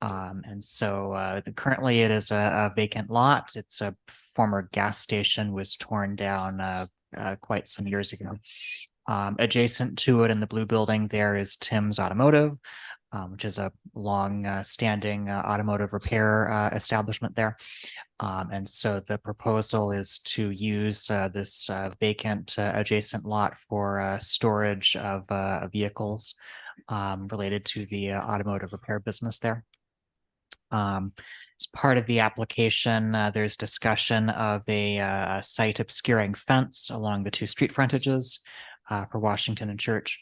And so currently it is a vacant lot. It's a former gas station, was torn down quite some years ago. Adjacent to it in the blue building there is Tim's Automotive, which is a long-standing automotive repair establishment there. And so the proposal is to use this vacant adjacent lot for storage of vehicles related to the automotive repair business there. As part of the application, there's discussion of a site obscuring fence along the 2 street frontages for Washington and Church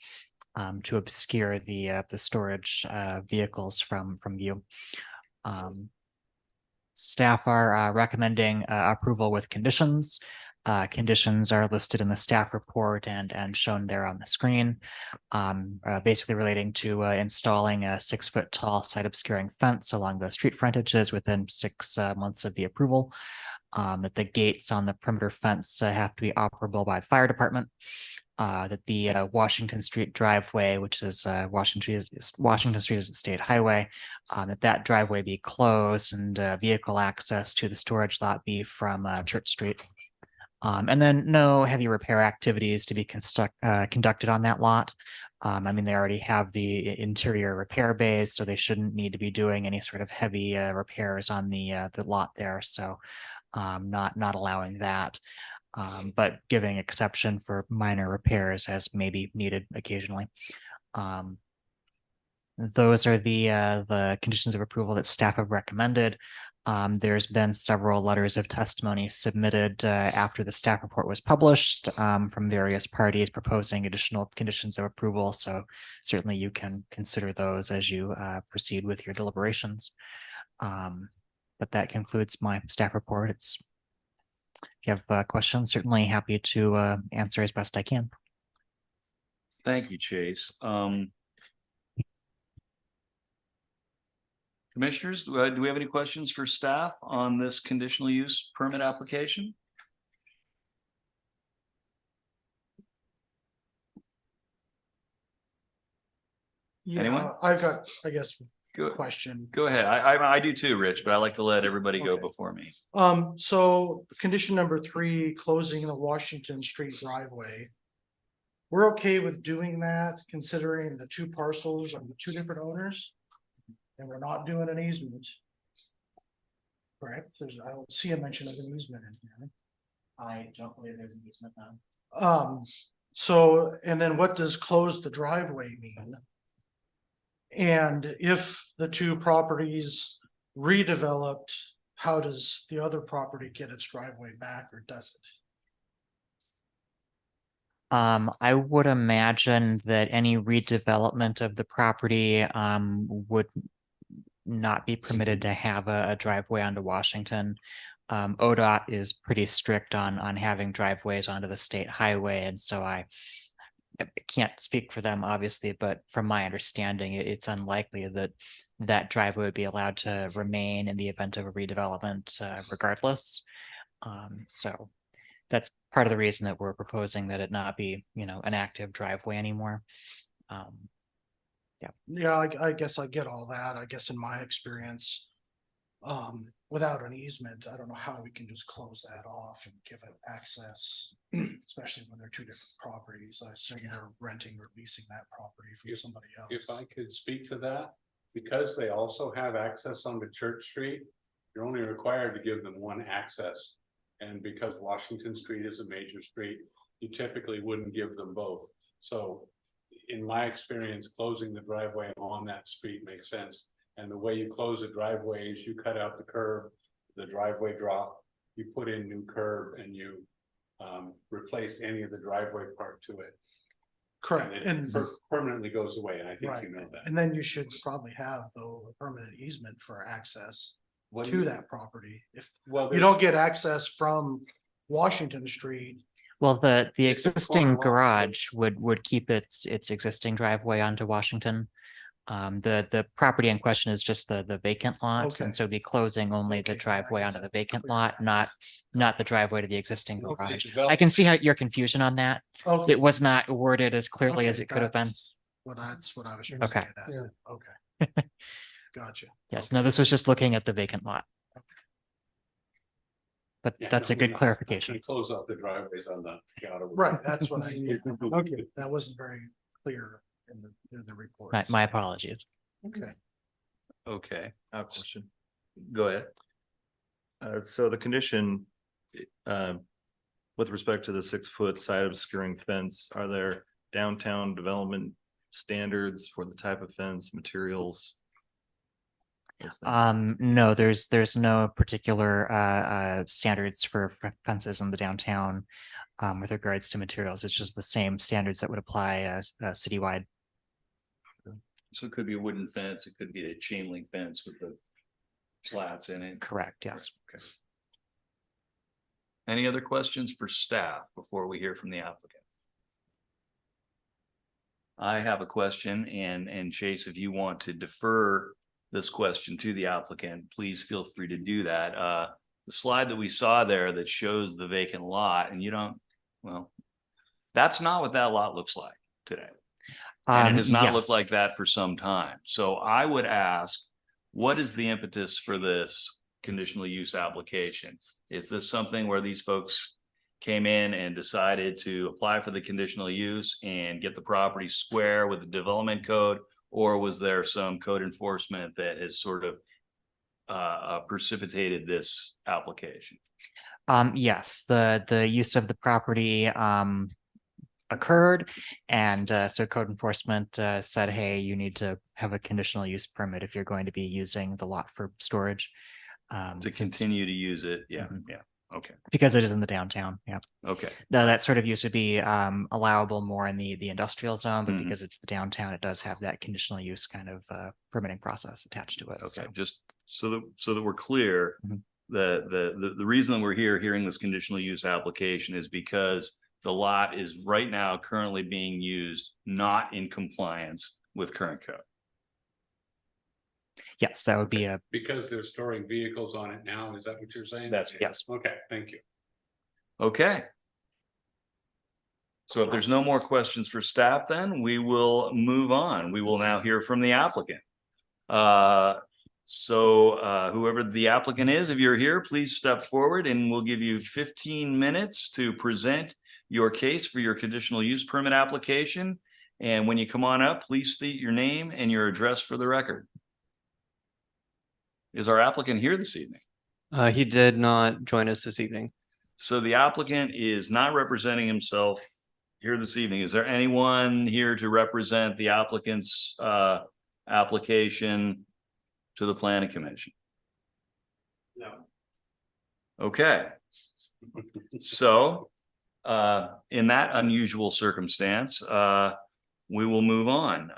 to obscure the storage vehicles from view. Staff are recommending approval with conditions. Conditions are listed in the staff report and shown there on the screen, basically relating to installing a 6-foot tall site obscuring fence along the street frontages within 6 months of the approval. That the gates on the perimeter fence have to be operable by the fire department. That the Washington Street driveway, which is Washington Street is a state highway, that driveway be closed and vehicle access to the storage lot be from Church Street. And then no heavy repair activities to be conducted on that lot. I mean, they already have the interior repair bays, so they shouldn't need to be doing any sort of heavy repairs on the lot there. So not allowing that, but giving exception for minor repairs as may be needed occasionally. Those are the conditions of approval that staff have recommended. There's been several letters of testimony submitted after the staff report was published from various parties proposing additional conditions of approval. So certainly you can consider those as you proceed with your deliberations. But that concludes my staff report. If you have questions, certainly happy to answer as best I can. Thank you, Chase. Commissioners, do we have any questions for staff on this conditional use permit application? Yeah, Anyone? I've got, I guess, Go, question. go ahead. I do too, Rich, but I like to let everybody go Okay. before me. So condition number 3, closing the Washington Street driveway. We're okay with doing that, considering the 2 parcels of the 2 different owners, and we're not doing an easement. correct? I don't see a mention of an easement in here. I don't believe there's an easement now. So, and then what does close the driveway mean? And if the two properties redeveloped, how does the other property get its driveway back, or does it? I would imagine that any redevelopment of the property, would not be permitted to have a driveway onto Washington. ODOT is pretty strict on having driveways onto the state highway, and so I can't speak for them, obviously, but from my understanding, it's unlikely that that driveway would be allowed to remain in the event of a redevelopment, regardless. So that's part of the reason that we're proposing that it not be, an active driveway anymore. Yeah, I guess I get all that. I guess in my experience, without an easement, I don't know how we can just close that off and give it access, especially when they're two different properties. I assume they're renting or leasing that property from somebody else. If I could speak to that, because they also have access onto Church Street, you're only required to give them one access. And because Washington Street is a major street, you typically wouldn't give them both. So in my experience, closing the driveway on that street makes sense. And the way you close a driveway is you cut out the curb, the driveway drop, you put in new curb, and you replace any of the driveway part to it. Correct. And it permanently goes away, and I think you know that. And then you should probably have though a permanent easement for access to that property. If you don't get access from Washington Street. Well, the existing garage would keep its existing driveway onto Washington. The property in question is just the vacant lot, and so be closing only the driveway onto the vacant lot, not the driveway to the existing garage. I can see how your confusion on that. Okay. It was not worded as clearly as it could have been. Well, that's what I was trying Okay. to get at. Okay. Gotcha. Yes, no, this was just looking at the vacant lot. But that's a good clarification. Close out the driveways on the. Right, that's what I, Okay. that wasn't very clear in the report. My apologies. Okay. Okay, I have a question. go ahead. So the condition, with respect to the 6-foot side obscuring fence, are there downtown development standards for the type of fence, materials? No, there's no particular standards for fences in the downtown with regards to materials. It's just the same standards that would apply citywide. So it could be a wooden fence, it could be a chain link fence with the slats in it. Correct, yes. Okay. Any other questions for staff before we hear from the applicant? I have a question, and Chase, if you want to defer this question to the applicant, please feel free to do that. The slide that we saw there that shows the vacant lot, and well, that's not what that lot looks like today. And it has not looked like that for some time. So I would ask, what is the impetus for this conditional use application? Is this something where these folks came in and decided to apply for the conditional use and get the property square with the development code? Or was there some code enforcement that has sort of precipitated this application? Yes, the use of the property occurred, and so code enforcement said, hey, you need to have a conditional use permit if you're going to be using the lot for storage. To continue to use it, yeah. Okay. Because it is in the downtown, yeah. Okay. Now that sort of use would be allowable more in the industrial zone, but because it's the downtown, it does have that conditional use kind of permitting process attached to it. Okay, So. just so that we're clear, the reason that we're here hearing this conditional use application is because the lot is right now currently being used not in compliance with current code. Yes, that would be a. Because they're storing vehicles on it now, is that what you're saying? That's yes. Okay, thank you. Okay. So if there's no more questions for staff, then we will move on. We will now hear from the applicant. So whoever the applicant is, if you're here, please step forward and we'll give you 15 minutes to present your case for your conditional use permit application. And when you come on up, please state your name and your address for the record. Is our applicant here this evening? He did not join us this evening. So the applicant is not representing himself here this evening. Is there anyone here to represent the applicant's application to the planning commission? No. Okay. So in that unusual circumstance, we will move on.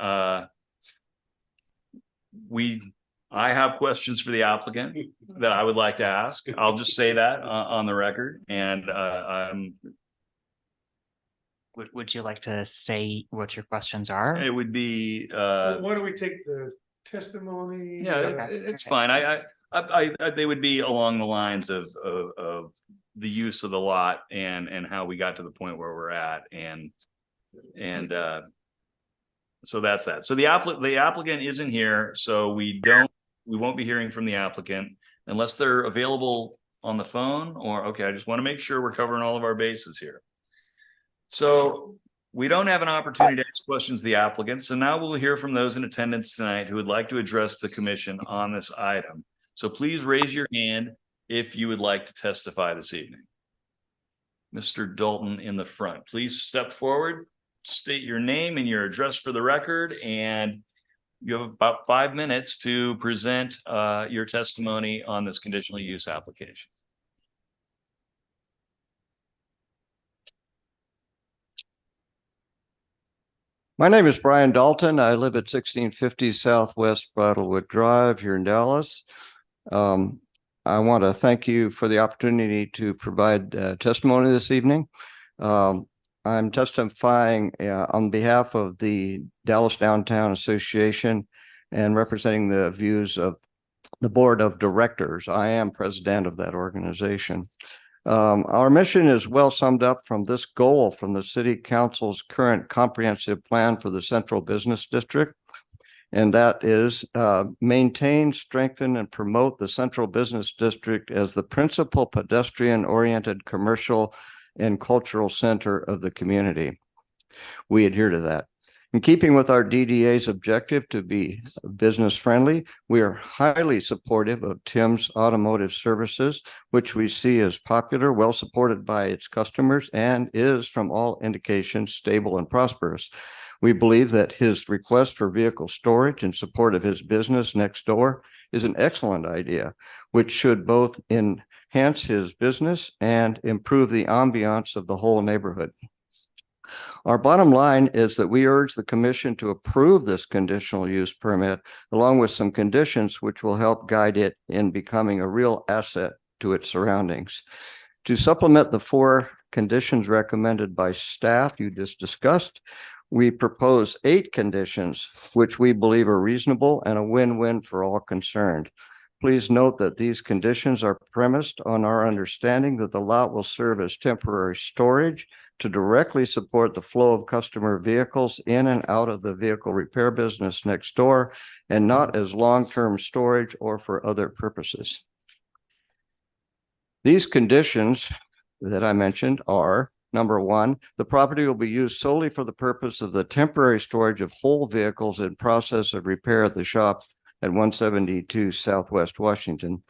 I have questions for the applicant that I would like to ask. I'll just say that on the record, and Would you like to say what your questions are? it would be Why don't we take the testimony? yeah, it's fine. They would be along the lines of the use of the lot and how we got to the point where we're at, and so that's that. So the applicant isn't here, so we won't be hearing from the applicant unless they're available on the phone or, okay, I just want to make sure we're covering all of our bases here. So we don't have an opportunity to ask questions to the applicant. So now we'll hear from those in attendance tonight who would like to address the commission on this item. So please raise your hand if you would like to testify this evening. Mr. Dalton in the front, please step forward, state your name and your address for the record, and you have about 5 minutes to present your testimony on this conditional use application. My name is Brian Dalton. I live at 1650 Southwest Bridlewood Drive here in Dallas. I want to thank you for the opportunity to provide testimony this evening. I'm testifying on behalf of the Dallas Downtown Association and representing the views of the board of directors. I am president of that organization. Our mission is well summed up from this goal from the City Council's current comprehensive plan for the Central Business District, and that is maintain, strengthen, and promote the Central Business District as the principal pedestrian-oriented commercial and cultural center of the community. We adhere to that. In keeping with our DDA's objective to be business friendly, we are highly supportive of Tim's Automotive Services, which we see as popular, well supported by its customers, and is, from all indications, stable and prosperous. We believe that his request for vehicle storage in support of his business next door is an excellent idea, which should both enhance his business and improve the ambiance of the whole neighborhood. Our bottom line is that we urge the commission to approve this conditional use permit, along with some conditions which will help guide it in becoming a real asset to its surroundings. To supplement the 4 conditions recommended by staff you just discussed, we propose 8 conditions, which we believe are reasonable and a win-win for all concerned. Please note that these conditions are premised on our understanding that the lot will serve as temporary storage to directly support the flow of customer vehicles in and out of the vehicle repair business next door, and not as long-term storage or for other purposes. These conditions that I mentioned are: number 1, the property will be used solely for the purpose of the temporary storage of whole vehicles in process of repair at the shop at 172 Southwest Washington.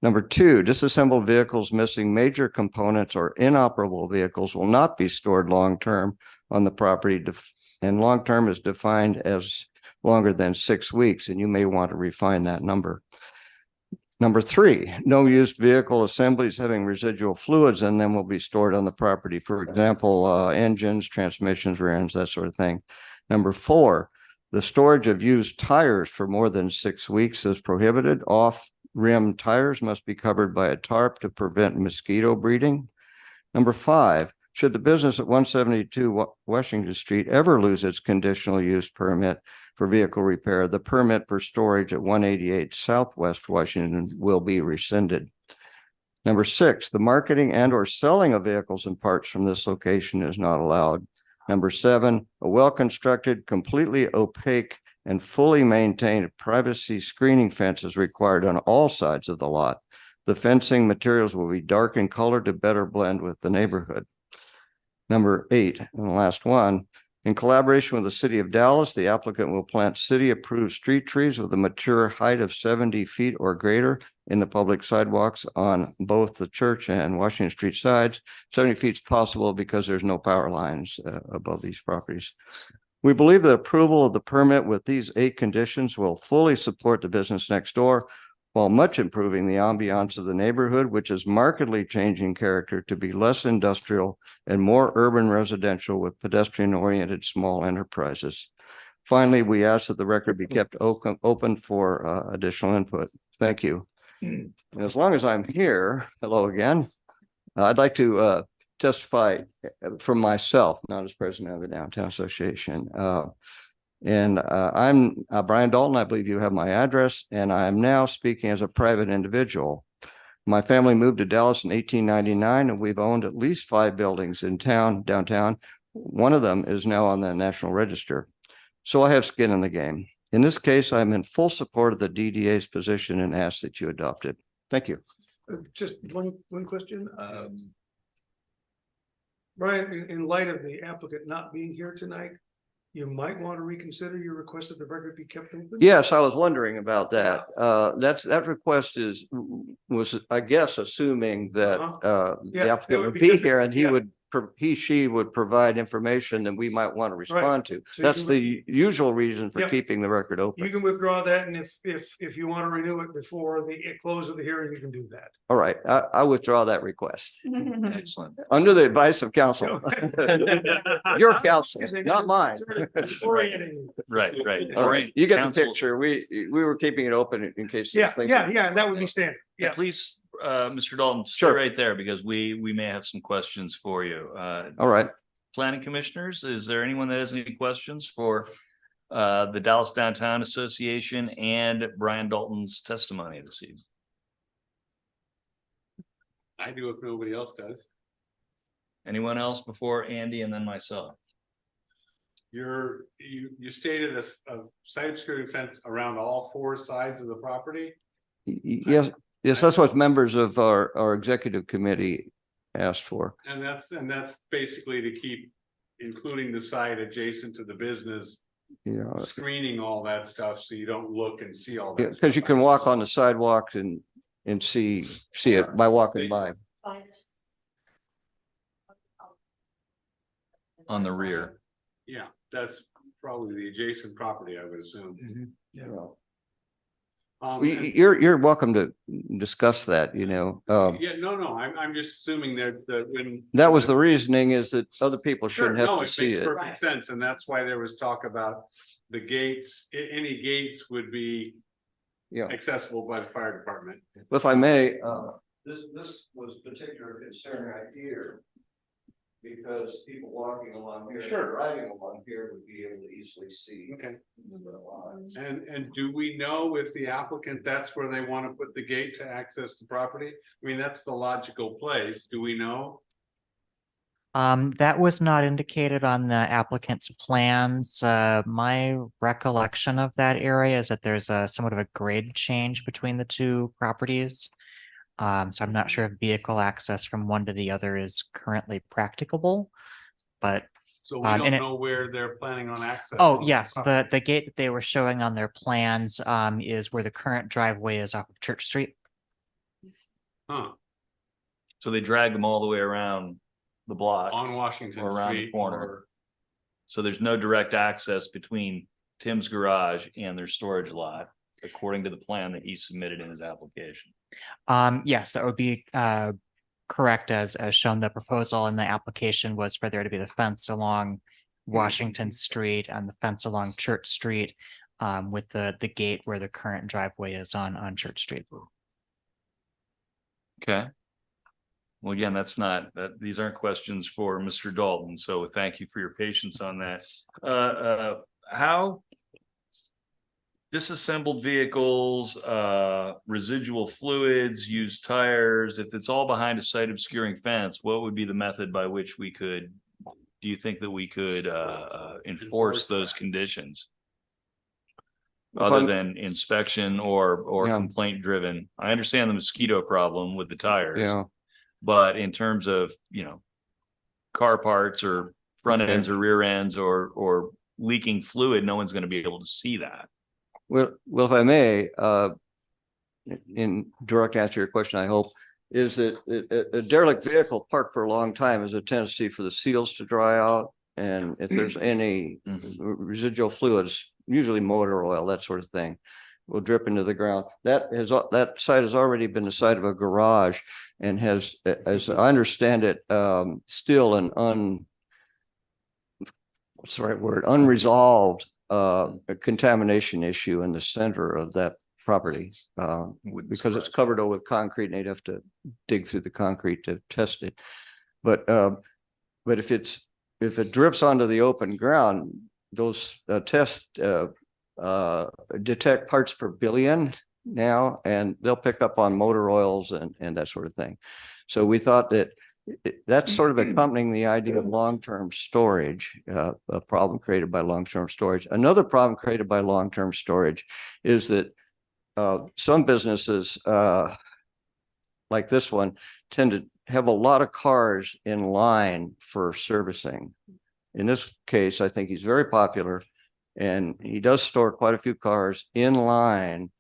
Number 2, disassembled vehicles missing major components or inoperable vehicles will not be stored long-term on the property, and long-term is defined as longer than 6 weeks, and you may want to refine that number. Number 3, no used vehicle assemblies having residual fluids in them will be stored on the property. For example, engines, transmissions, rear ends, that sort of thing. Number 4, the storage of used tires for more than 6 weeks is prohibited. Off-rim tires must be covered by a tarp to prevent mosquito breeding. Number 5, should the business at 172 Washington Street ever lose its conditional use permit for vehicle repair, the permit for storage at 188 Southwest Washington will be rescinded. Number 6, the marketing and or selling of vehicles and parts from this location is not allowed. Number 7, a well-constructed, completely opaque, and fully maintained privacy screening fence is required on all sides of the lot. The fencing materials will be dark in color to better blend with the neighborhood. Number 8, and the last one, In collaboration with the city of Dallas, the applicant will plant city-approved street trees with a mature height of 70 feet or greater in the public sidewalks on both the Church and Washington Street sides. 70 feet is possible because there's no power lines above these properties. We believe that approval of the permit with these 8 conditions will fully support the business next door, while much improving the ambiance of the neighborhood, which is markedly changing character to be less industrial and more urban residential with pedestrian-oriented small enterprises. Finally, we ask that the record be kept open for additional input. Thank you. And as long as I'm here, hello again, I'd like to testify for myself, not as president of the Downtown Association. I'm Brian Dalton. I believe you have my address, and I'm now speaking as a private individual. My family moved to Dallas in 1899, and we've owned at least 5 buildings in downtown. One of them is now on the National Register. So I have skin in the game. In this case, I'm in full support of the DDA's position and ask that you adopt it. Thank you. Just one question. Brian, in light of the applicant not being here tonight, you might want to reconsider your request that the record be kept open? Yes, I was wondering about that. That request was, I guess, assuming that the applicant would be here and she would provide information that we might want to respond to. So that's the usual reason for keeping the record open. You can withdraw that, and if you want to renew it before the close of the hearing, you can do that. All right, I withdraw that request. Excellent. Under the advice of counsel. Your counsel, not mine. Right. All right, you get the picture. We were keeping it open in case. Yeah, that would be standard. Yeah, please, Mr. Dalton, stay right there because we may have some questions for you. All right. Planning commissioners, is there anyone that has any questions for the Dallas Downtown Association and Brian Dalton's testimony this evening? I do if nobody else does. Anyone else before Andy and then myself? You stated a site obscuring fence around all 4 sides of the property? Yes, that's what members of our executive committee asked for. And that's basically to keep including the site adjacent to the business, screening all that stuff so you don't look and see all that. Because you can walk on the sidewalks and see it by walking by. On the rear. Yeah, that's probably the adjacent property, I would assume. You're welcome to discuss that, no, I'm just assuming that when that was the reasoning is that other people shouldn't have to see it. Makes perfect sense, and that's why there was talk about the gates. Any gates would be accessible by the fire department. If I may, this was particular concern right here. Because people walking along here, driving along here would be able to easily see. Okay. And do we know if the applicant, that's where they want to put the gate to access the property? I mean, that's the logical place. Do we know? That was not indicated on the applicant's plans. My recollection of that area is that there's somewhat of a grade change between the 2 properties. So I'm not sure if vehicle access from one to the other is currently practicable, but. So we don't know where they're planning on access. Oh, yes, the gate that they were showing on their plans is where the current driveway is off of Church Street. Huh. So they drag them all the way around the block. On Washington or around Street the corner. So there's no direct access between Tim's garage and their storage lot, according to the plan that he submitted in his application. Yes, that would be correct as shown. The proposal in the application was for there to be the fence along Washington Street and the fence along Church Street with the gate where the current driveway is on Church Street. Okay. Well, again, these aren't questions for Mr. Dalton, so thank you for your patience on that. How disassembled vehicles, residual fluids, used tires, if it's all behind a site obscuring fence, what would be the method by which do you think that we could enforce those conditions? Other than inspection or complaint driven? I understand the mosquito problem with the tires. Yeah. But in terms of, car parts or front ends or rear ends or leaking fluid, no one's going to be able to see that. Well, if I may, in direct answer to your question, I hope, is that a derelict vehicle parked for a long time has a tendency for the seals to dry out. And if there's any residual fluids, usually motor oil, that sort of thing, will drip into the ground. That site has already been the site of a garage and has, as I understand it, still an what's the right word? Unresolved contamination issue in the center of that property, because it's covered over with concrete and they'd have to dig through the concrete to test it. But if it drips onto the open ground, those tests detect parts per billion now, and they'll pick up on motor oils and that sort of thing. So we thought that that's sort of accompanying the idea of long-term storage, a problem created by long-term storage. Another problem created by long-term storage is that some businesses like this one tend to have a lot of cars in line for servicing. In this case, I think he's very popular and he does store quite a few cars in line.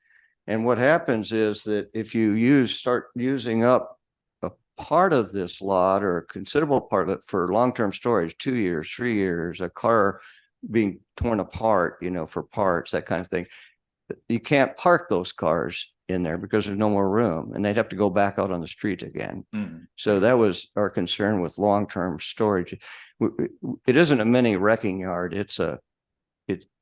And what happens is that if you start using up a part of this lot or a considerable part of it for long-term storage, 2 years, 3 years, a car being torn apart, for parts, that kind of thing, you can't park those cars in there because there's no more room and they'd have to go back out on the street again. So that was our concern with long-term storage. It isn't a mini wrecking yard.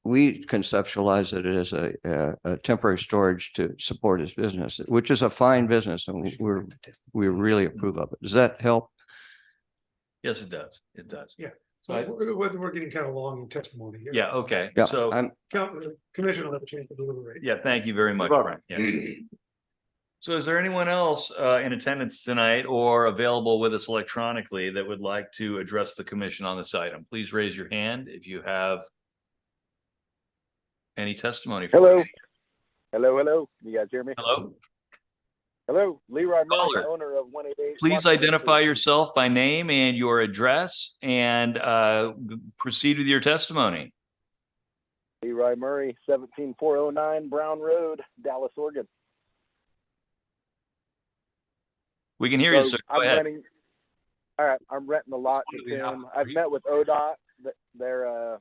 We conceptualize it as a temporary storage to support his business, which is a fine business, and we really approve of it. Does that help? Yes, it does. It does. Yeah. So we're getting kind of long in testimony here. Yeah. Okay. Yeah, So Commission will have a chance to deliberate. yeah, thank you very much, Frank. Yeah. So is there anyone else in attendance tonight or available with us electronically that would like to address the commission on this item? Please raise your hand if you have any testimony. Hello. Hello. You guys hear me? Hello. Hello. Leroy Murray, Caller. owner of 188. Please identify yourself by name and your address and proceed with your testimony. Leroy Murray, 17409 Brown Road, Dallas, Oregon. We can hear you, sir. Go ahead. All right, I'm renting a lot to Tim. I've met with ODOT. They're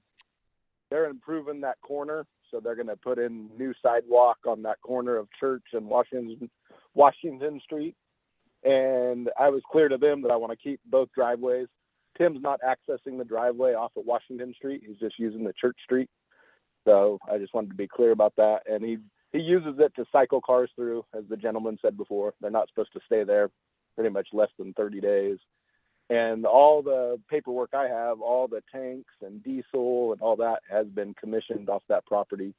improving that corner, so they're going to put in new sidewalk on that corner of Church and Washington Street. And I was clear to them that I want to keep both driveways. Tim's not accessing the driveway off of Washington Street. He's just using the Church Street. So I just wanted to be clear about that. And he uses it to cycle cars through, as the gentleman said before. They're not supposed to stay there pretty much less than 30 days. And all the paperwork I have, all the tanks and diesel and all that has been commissioned off that property.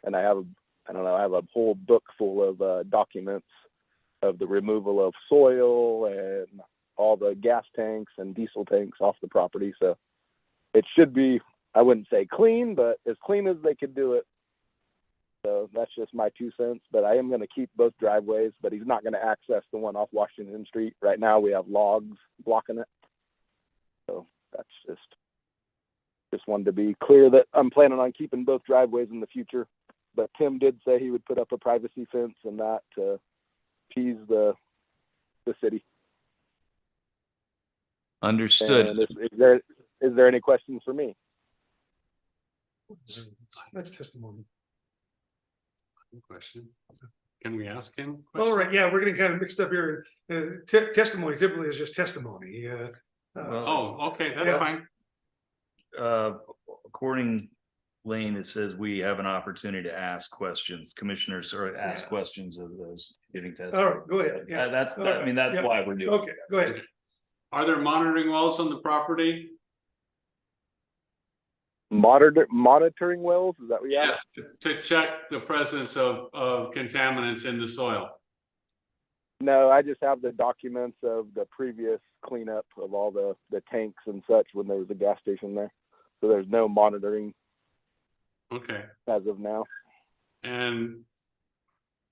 And I have a whole book full of documents of the removal of soil and all the gas tanks and diesel tanks off the property. So it should be, I wouldn't say clean, but as clean as they could do it. So that's just my 2 cents, but I am going to keep both driveways, but he's not going to access the one off Washington Street. Right now we have logs blocking it. So that's just wanted to be clear that I'm planning on keeping both driveways in the future. But Tim did say he would put up a privacy fence and that to tease the city. Understood. And is there any questions for me? That's testimony. Question. Can we ask him? All right. Yeah, we're getting kind of mixed up here. Testimony typically is just testimony. Okay, that's fine. According Lane, it says we have an opportunity to ask questions. Commissioners or ask questions of those giving testimony. All right, go ahead. Yeah. That's why we're doing. Okay, go ahead. Are there monitoring wells on the property? Monitoring wells? Is that what you asked? Yes, to check the presence of contaminants in the soil. No, I just have the documents of the previous cleanup of all the tanks and such when there was a gas station there. So there's no monitoring. Okay. As of now. And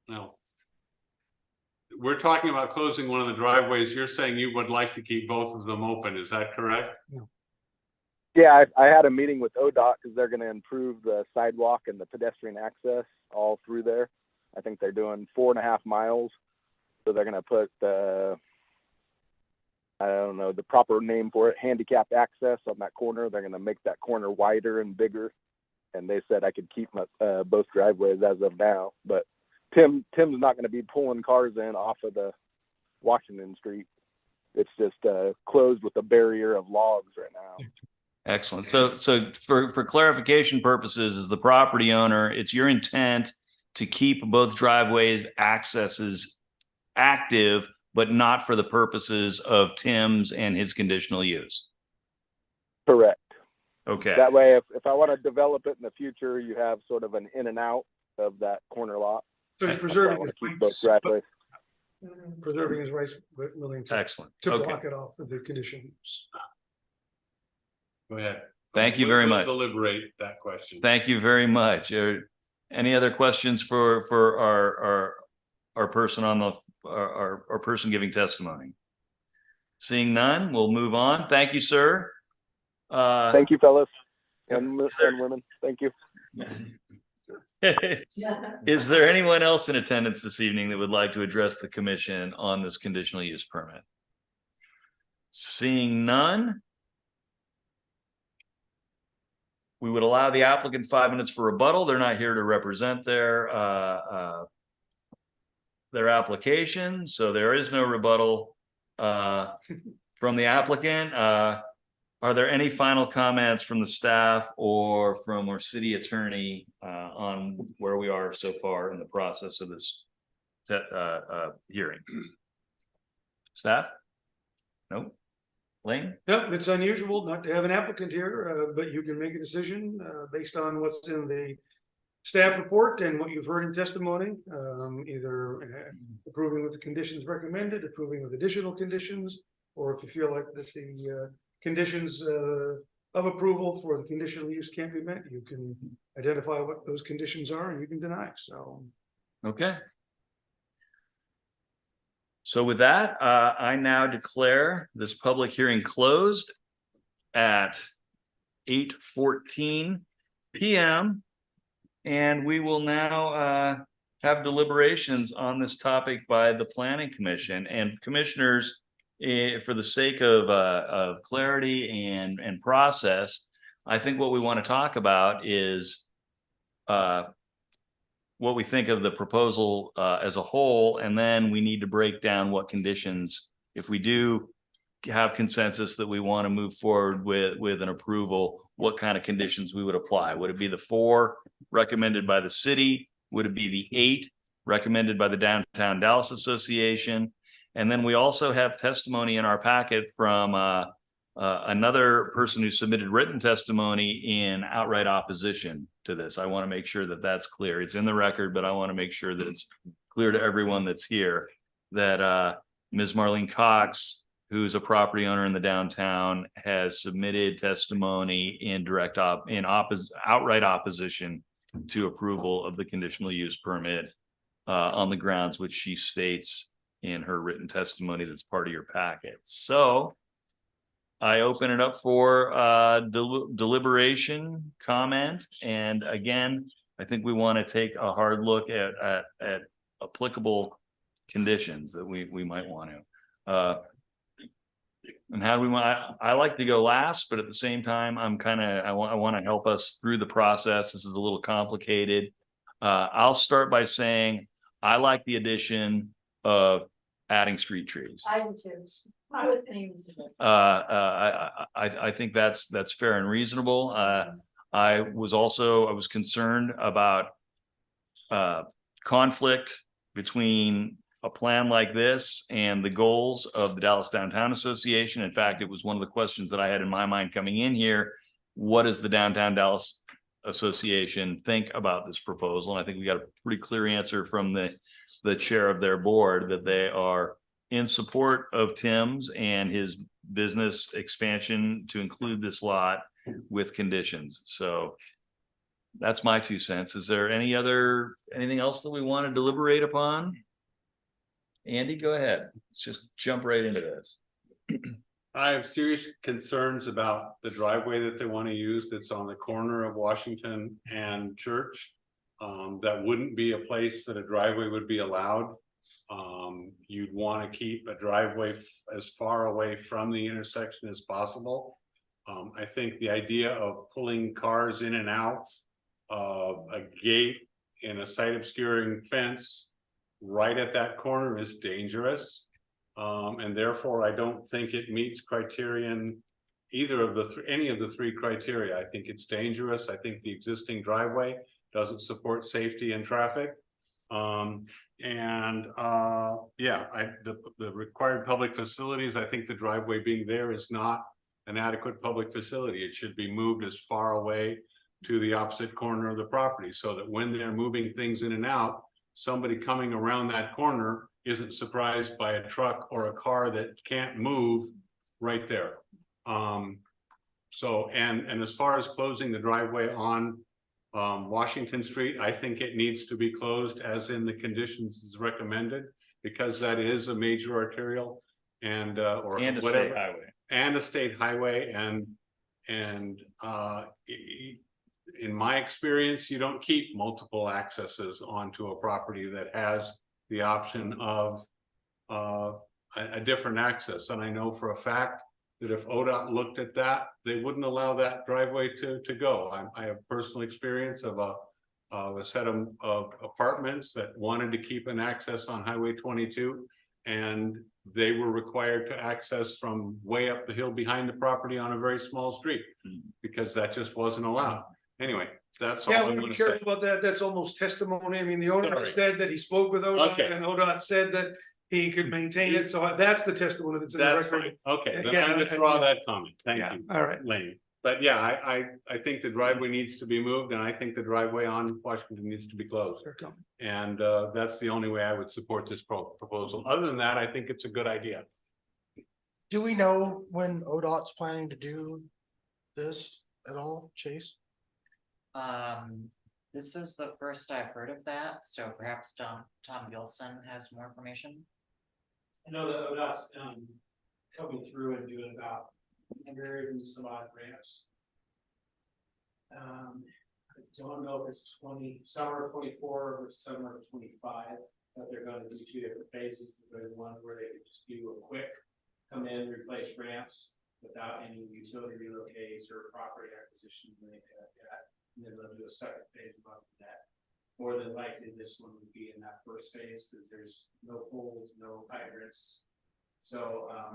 no. We're talking about closing one of the driveways. You're saying you would like to keep both of them open. Is that correct? No. Yeah, I had a meeting with ODOT because they're going to improve the sidewalk and the pedestrian access all through there. I think they're doing 4.5 miles. So they're going to put the, I don't know, the proper name for it, handicapped access on that corner. They're going to make that corner wider and bigger. And they said I could keep my, both driveways as of now. But Tim's not going to be pulling cars in off of the Washington Street. It's just closed with a barrier of logs right now. Excellent. So for clarification purposes, as the property owner, it's your intent to keep both driveways accesses active, but not for the purposes of Tim's and his conditional use. Correct. Okay. That way, if I want to develop it in the future, you have sort of an in and out of that corner lot. So he's preserving his keep both rights, driveways. preserving his rights, but willing to. Excellent. To Okay. block it off of the conditions. Go ahead. Thank you very much. Deliberate that question. Thank you very much. Any other questions for our person on the our person giving testimony? Seeing none, we'll move on. Thank you, sir. Thank you, fellas and women. Thank you. Is there anyone else in attendance this evening that would like to address the commission on this conditional use permit? Seeing none, we would allow the applicant 5 minutes for rebuttal. They're not here to represent their application, so there is no rebuttal from the applicant. Are there any final comments from the staff or from our city attorney on where we are so far in the process of this hearing? Staff? Nope. Lane? Yep, it's unusual not to have an applicant here, but you can make a decision based on what's in the staff report and what you've heard in testimony, either approving with the conditions recommended, approving with additional conditions, or if you feel like that the conditions of approval for the conditional use can't be met, you can identify what those conditions are and you can deny. So, okay. So with that, I now declare this public hearing closed at 8:14 p.m. And we will now have deliberations on this topic by the Planning Commission. And commissioners, for the sake of clarity and process, I think what we want to talk about is what we think of the proposal as a whole, and then we need to break down what conditions, if we do have consensus that we want to move forward with an approval, what kind of conditions we would apply. Would it be the 4 recommended by the city? Would it be the 8 recommended by the Downtown Dallas Association? And then we also have testimony in our packet from another person who submitted written testimony in outright opposition to this. I want to make sure that that's clear. It's in the record, but I want to make sure that it's clear to everyone that's here that Ms. Marlene Cox, who's a property owner in the downtown, has submitted testimony in outright opposition to approval of the conditional use permit on the grounds which she states in her written testimony that's part of your packet. So I open it up for deliberation, comment, and again, I think we want to take a hard look at applicable conditions that we might want to. And how do we want? I like to go last, but at the same time, I want to help us through the process. This is a little complicated. I'll start by saying I like the addition of adding street trees. I do too. I was going to even say that. I think that's fair and reasonable. I was concerned about conflict between a plan like this and the goals of the Dallas Downtown Association. In fact, it was one of the questions that I had in my mind coming in here. What does the Downtown Dallas Association think about this proposal? And I think we got a pretty clear answer from the chair of their board that they are in support of Tim's and his business expansion to include this lot with conditions. So that's my 2 cents. Is there anything else that we want to deliberate upon? Andy, go ahead. Let's just jump right into this. I have serious concerns about the driveway that they want to use that's on the corner of Washington and Church. That wouldn't be a place that a driveway would be allowed. You'd want to keep a driveway as far away from the intersection as possible. I think the idea of pulling cars in and out of a gate in a sight obscuring fence right at that corner is dangerous. And therefore, I don't think it meets criterion, either of the any of the three criteria. I think it's dangerous. I think the existing driveway doesn't support safety and traffic. The required public facilities, I think the driveway being there is not an adequate public facility. It should be moved as far away to the opposite corner of the property so that when they're moving things in and out, somebody coming around that corner isn't surprised by a truck or a car that can't move right there. And as far as closing the driveway on Washington Street, I think it needs to be closed as in the conditions is recommended, because that is a major arterial and a state highway. And a state highway, and in my experience, you don't keep multiple accesses onto a property that has the option of a different access. And I know for a fact that if ODOT looked at that, they wouldn't allow that driveway to go. I have personal experience of a set of apartments that wanted to keep an access on Highway 22, and they were required to access from way up the hill behind the property on a very small street because that just wasn't allowed. Anyway, that's all Yeah, I'm we going to care say. about that. That's almost testimony. I mean, the ODOT Sorry. said that he spoke with ODOT Okay. and ODOT said that he could maintain it. So that's the testimony that's in the That's record. fine. Okay, then Yeah, I withdraw that comment. Thank Yeah. you. All right. Lane. But yeah, I think the driveway needs to be moved, and I think the driveway on Washington needs to be closed. And that's the only way I would support this proposal. Other than that, I think it's a good idea. Do we know when ODOT's planning to do this at all, Chase? This is the first I've heard of that, so perhaps Tom Gilson has more information. I know that ODOT's coming through and doing about 100 and some odd ramps. I don't know if it's summer of 24 or summer of 25, but they're going to do two different phases. There's one where they could just do a quick come in, replace ramps without any utility relocates or property acquisition or anything like that. And then they'll do a second phase above that. More than likely, this one would be in that first phase because there's no holes, no hydrants. So I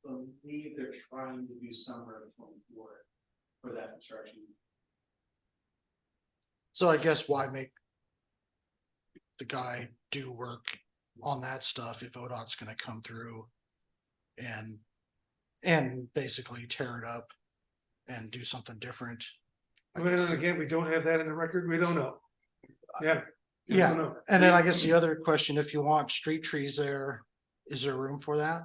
believe they're trying to do summer of 24 for that construction. So I guess why make the guy do work on that stuff if ODOT's gonna come through and basically tear it up and do something different? Well, again, we don't have that in the record. We don't know. Yeah. We Yeah, don't know. and then I guess the other question, if you want street trees there, is there room for that?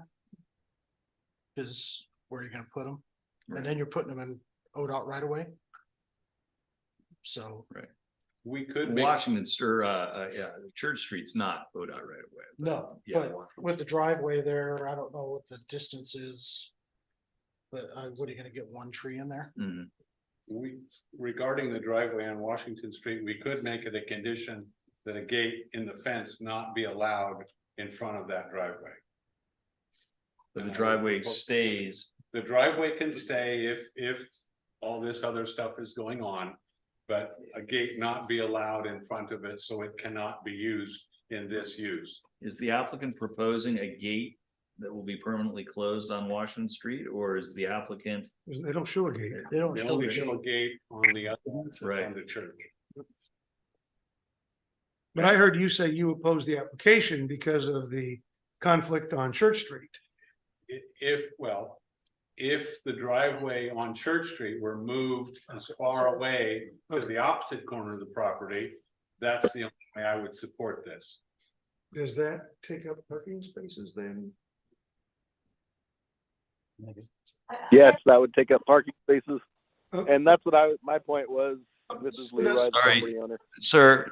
Is where you're gonna put them? And then you're putting them in ODOT right away? So. Right. We could Washington, Church Street's not ODOT right away. No, Yeah, but with the driveway there, I don't know what the distance is. But what are you gonna get one tree in there? Regarding the driveway on Washington Street, we could make it a condition that a gate in the fence not be allowed in front of that driveway. But the driveway stays. The driveway can stay if all this other stuff is going on, but a gate not be allowed in front of it, so it cannot be used in this use. Is the applicant proposing a gate that will be permanently closed on Washington Street, or is the applicant? They don't show a gate. They don't They show only the show a gate on the other Right. on the church. But I heard you say you opposed the application because of the conflict on Church Street. If the driveway on Church Street were moved as far away to the opposite corner of the property, that's the only way I would support this. Does that take up parking spaces then? Yes, that would take up parking spaces. And that's what my point was. This is Leroy, the Sorry. property owner. Sir,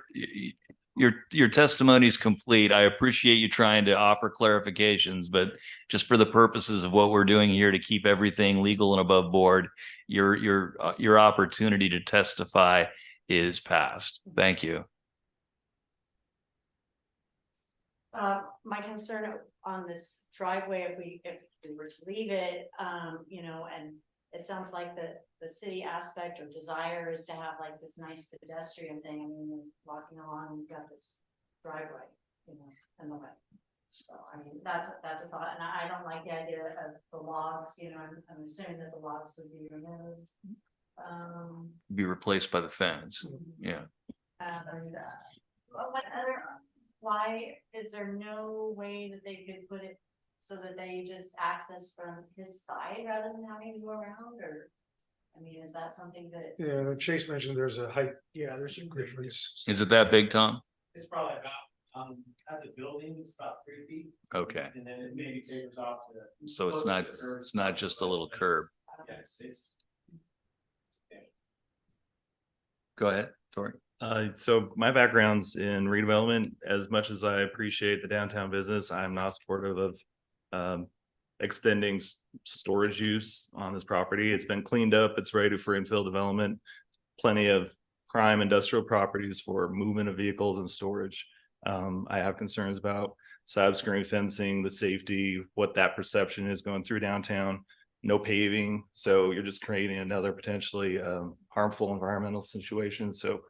your testimony is complete. I appreciate you trying to offer clarifications, but just for the purposes of what we're doing here to keep everything legal and above board, your opportunity to testify is passed. Thank you. My concern on this driveway, if we were to leave it, you know, and it sounds like the city aspect or desire is to have like this nice pedestrian thing. I mean, you're walking along, you've got this driveway, you know, in the way. So, I mean, that's a thought, and I don't like the idea of the logs, you know, I'm assuming that the logs would be removed. Be replaced by the fence. Yeah. And, what other, why is there no way that they could put it so that they just access from his side rather than having to go around, or? I mean, is that something that? Yeah, Chase mentioned there's a height, yeah, there's a difference. Is it that big, Tom? It's probably about, at the building, it's about 3 feet. Okay. And then it maybe tapers off to. So it's not just a little curb. Yes, it's. Go ahead, Tori. So my background's in redevelopment. As much as I appreciate the downtown business, I'm not supportive of extending storage use on this property. It's been cleaned up. It's ready for infill development. Plenty of prime industrial properties for movement of vehicles and storage. I have concerns about side screen fencing, the safety, what that perception is going through downtown. No paving, so you're just creating another potentially harmful environmental situation. So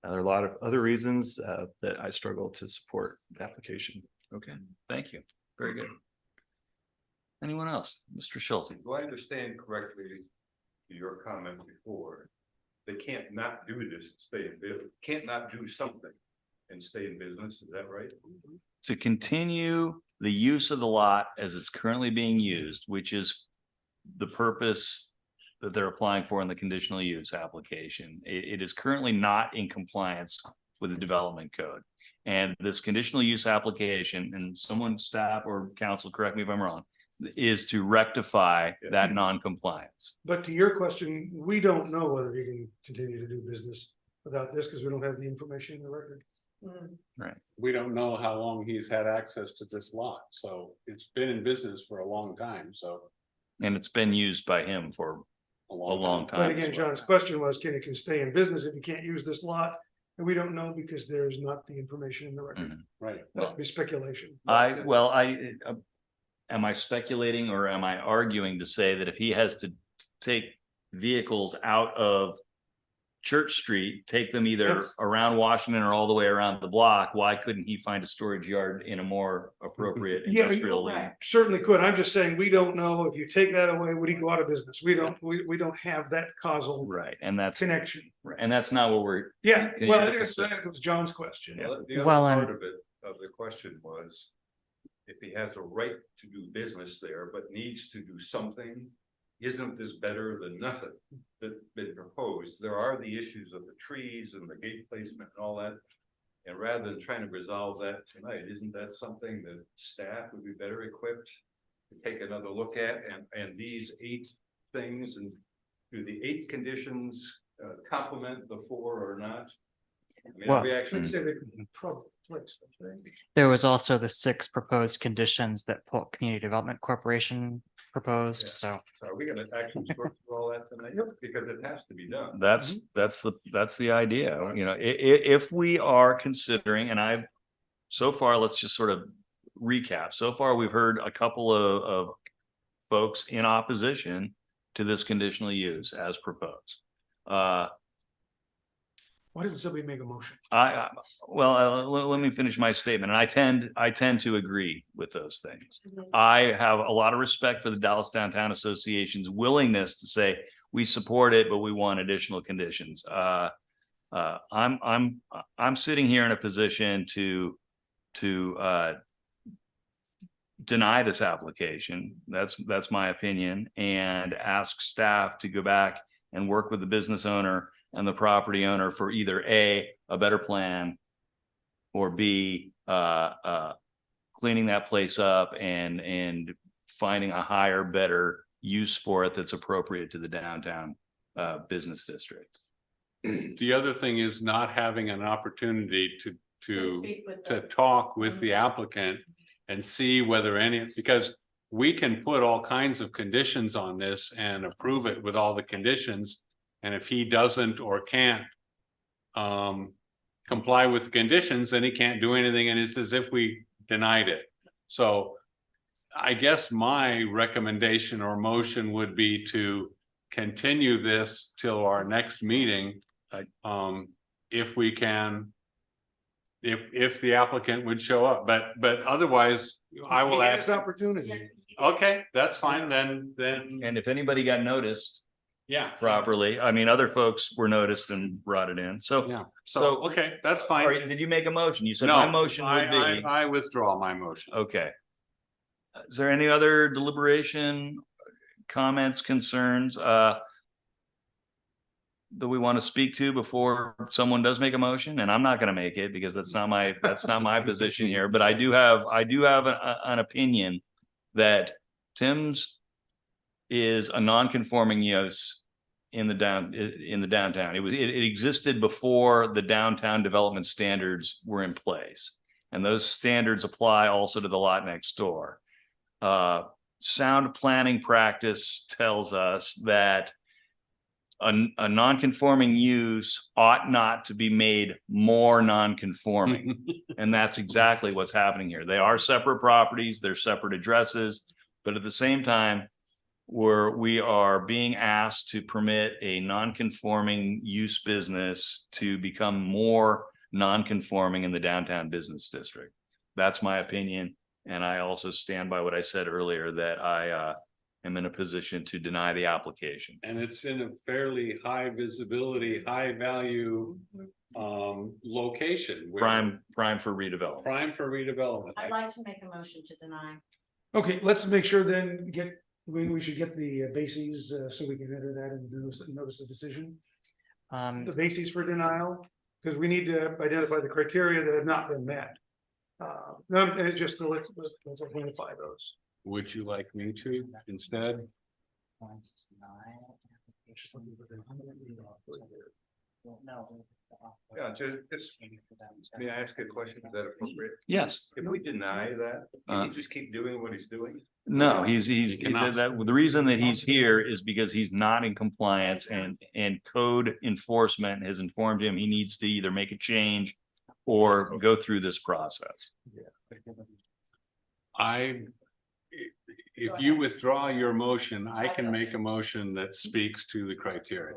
there are a lot of other reasons that I struggle to support the application. Okay, thank you. Very good. Anyone else? Mr. Schulte. Do I understand correctly your comment before? They can't not do this, and stay in business, can't not do something and stay in business, is that right? To continue the use of the lot as it's currently being used, which is the purpose that they're applying for in the conditional use application. It is currently not in compliance with the development code. And this conditional use application, and someone, staff or council, correct me if I'm wrong, is to rectify that non-compliance. But to your question, we don't know whether he can continue to do business without this because we don't have the information in the record. Right. We don't know how long he's had access to this lot, so it's been in business for a long time, so. And it's been used by him for a long time. But again, John's question was, can it stay in business if you can't use this lot? And we don't know because there's not the information in the record. Right. That'd be speculation. Am I speculating or am I arguing to say that if he has to take vehicles out of Church Street, take them either around Washington or all the way around the block, why couldn't he find a storage yard in a more appropriate industrial lane? Certainly could. I'm just saying, we don't know if you take that away, would he go out of business? We don't have that causal connection. Right. And that's not what we're. Yeah, well, it is, that was John's question. The other part of it, of the question was, if he has a right to do business there, but needs to do something, isn't this better than nothing that's been proposed? There are the issues of the trees and the gate placement and all that. And rather than trying to resolve that tonight, isn't that something that staff would be better equipped to take another look at? And these 8 things, and do the 8 conditions complement the 4 or not? I mean, Well, we actually say they could probably flex that, right? There was also the 6 proposed conditions that Polk Community Development Corporation proposed, so. So are we gonna actually sort through all that tonight? Because it has to be done. That's the idea. You know, if we are considering, and so far, let's just sort of recap. So far, we've heard a couple of folks in opposition to this conditional use as proposed. Why doesn't somebody make a motion? Let me finish my statement. And I tend to agree with those things. I have a lot of respect for the Dallas Downtown Association's willingness to say, we support it, but we want additional conditions. I'm sitting here in a position to deny this application. That's my opinion, and ask staff to go back and work with the business owner and the property owner for either a better plan, or B, cleaning that place up and finding a higher, better use for it that's appropriate to the downtown business district. The other thing is not having an opportunity to, speak with to the- talk with the applicant and see whether any, because we can put all kinds of conditions on this and approve it with all the conditions. And if he doesn't or can't comply with the conditions, then he can't do anything, and it's as if we denied it. So I guess my recommendation or motion would be to continue this till our next meeting. If we can, if the applicant would show up, but otherwise I will He ask. has opportunity. Okay, that's fine, then. And if anybody got noticed Yeah. properly, I mean, other folks were noticed and brought it in, so. Yeah, so, okay, that's fine. All right, did you make a motion? You said No, my motion would be, I withdraw my motion. okay. Is there any other deliberation, comments, concerns, that we want to speak to before someone does make a motion? And I'm not going to make it because that's not my position here, but I do have an opinion that Tim's is a non-conforming use in the downtown. It existed before the downtown development standards were in place. And those standards apply also to the lot next door. Sound planning practice tells us that a non-conforming use ought not to be made more non-conforming. And that's exactly what's happening here. They are separate properties, they're separate addresses, but at the same time, we are being asked to permit a non-conforming use business to become more non-conforming in the downtown business district. That's my opinion. And I also stand by what I said earlier, that I am in a position to deny the application. And it's in a fairly high visibility, high value location. where- Prime for redevelopment. Prime for redevelopment. I'd like to make a motion to deny. Okay, let's make sure then we should get the bases so we can enter that and notice of decision. The bases for denial, because we need to identify the criteria that have not been met. No, just to let's identify those. Would you like me to instead? Yeah, just, may I ask a question? Is that appropriate? Yes. If we deny that, can he just keep doing what he's doing? No, he did that. The reason that he's here is because he's not in compliance, and code enforcement has informed him he needs to either make a change or go through this process. If you withdraw your motion, I can make a motion that speaks to the criteria.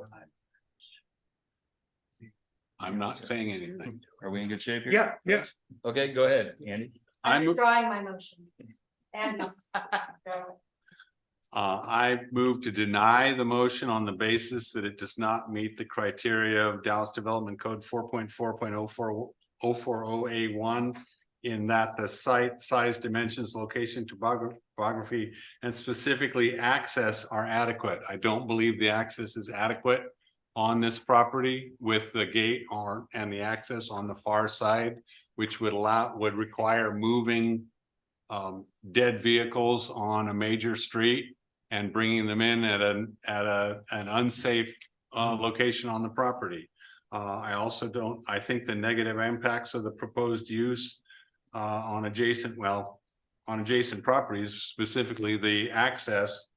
I'm not saying anything. Are we in good shape here? Yeah, yes. Okay, go ahead, Andy. I'm withdrawing my motion. And I move to deny the motion on the basis that it does not meet the criteria of Dallas Development Code 4.4.04040A1, in that the site, size, dimensions, location, topography, and specifically access are adequate. I don't believe the access is adequate on this property with the gate and the access on the far side, which would require moving dead vehicles on a major street and bringing them in at an unsafe location on the property. I think the negative impacts of the proposed use on adjacent properties, specifically the access,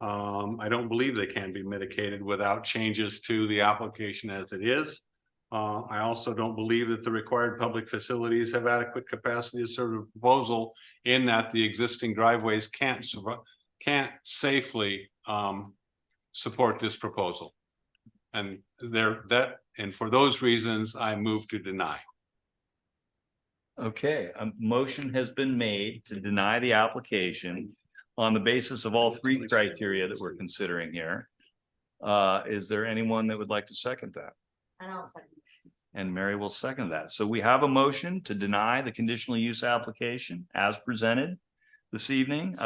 I don't believe they can be mitigated without changes to the application as it is. I also don't believe that the required public facilities have adequate capacity to serve the proposal, in that the existing driveways can't safely support this proposal. And for those reasons, I move to deny. Okay, a motion has been made to deny the application on the basis of all three criteria that we're considering here. Is there anyone that would like to second that? I don't second. And Mary will second that. So we have a motion to deny the conditional use application as presented this evening,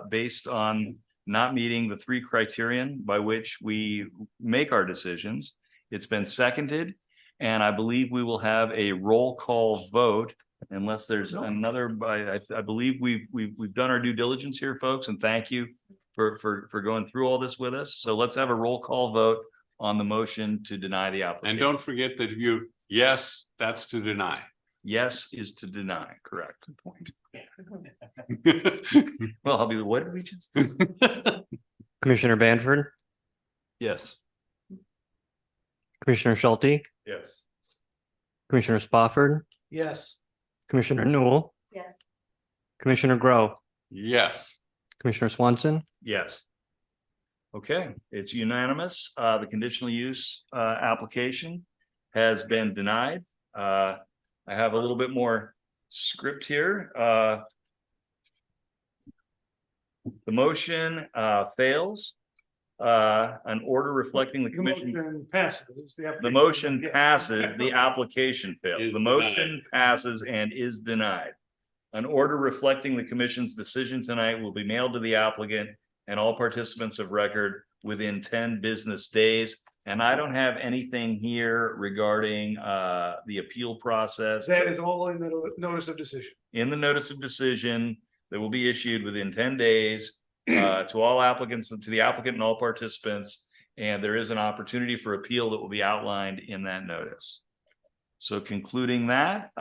based on not meeting the three criterion by which we make our decisions. It's been seconded, and I believe we will have a roll call vote unless there's another. I believe we've done our due diligence here, folks, and thank you for going through all this with us. So let's have a roll call vote on the motion to deny the application. And don't forget that yes, that's to deny. Yes is to deny, correct? Good point. Well, I'll be, what did we just? Commissioner Banford, Yes. Commissioner Schulte, Yes. Commissioner Spofford, Yes. Commissioner Newell, Yes. Commissioner Grow, Yes. Commissioner Swanson. Yes. Okay, it's unanimous. The conditional use application has been denied. I have a little bit more script here. The motion fails. An order reflecting the commission. Motion passes. The motion passes, the application fails. The motion passes and is denied. An order reflecting the commission's decision tonight will be mailed to the applicant and all participants of record within 10 business days. And I don't have anything here regarding the appeal process. That is all in the notice of decision. In the notice of decision that will be issued within 10 days to all applicants and to the applicant and all participants. And there is an opportunity for appeal that will be outlined in that notice. So concluding that,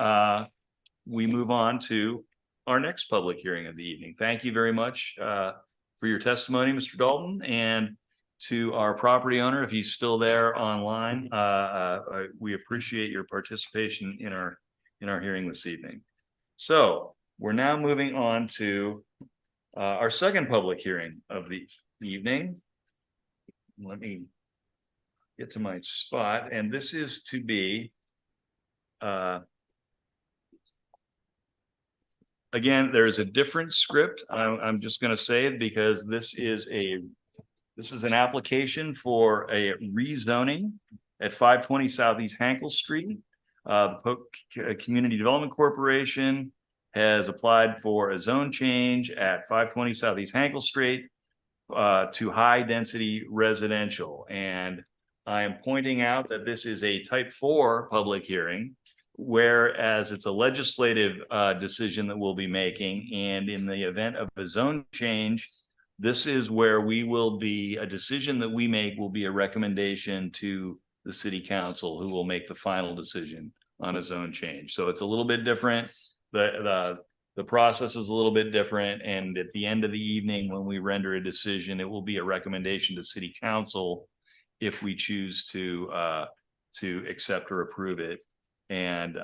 we move on to our next public hearing of the evening. Thank you very much for your testimony, Mr. Dalton, and to our property owner, if he's still there online. We appreciate your participation in our hearing this evening. So we're now moving on to our second public hearing of the evening. Let me get to my spot, and this is to be again, there is a different script. I'm just going to say it because this is an application for a rezoning at 520 Southeast Hankel Street. The Polk Community Development Corporation has applied for a zone change at 520 Southeast Hankel Street to high density residential. And I am pointing out that this is a type 4 public hearing, whereas it's a legislative decision that we'll be making. And in the event of a zone change, this is where a decision that we make will be a recommendation to the city council, who will make the final decision on a zone change. So it's a little bit different. The process is a little bit different. And at the end of the evening, when we render a decision, it will be a recommendation to city council if we choose to accept or approve it. And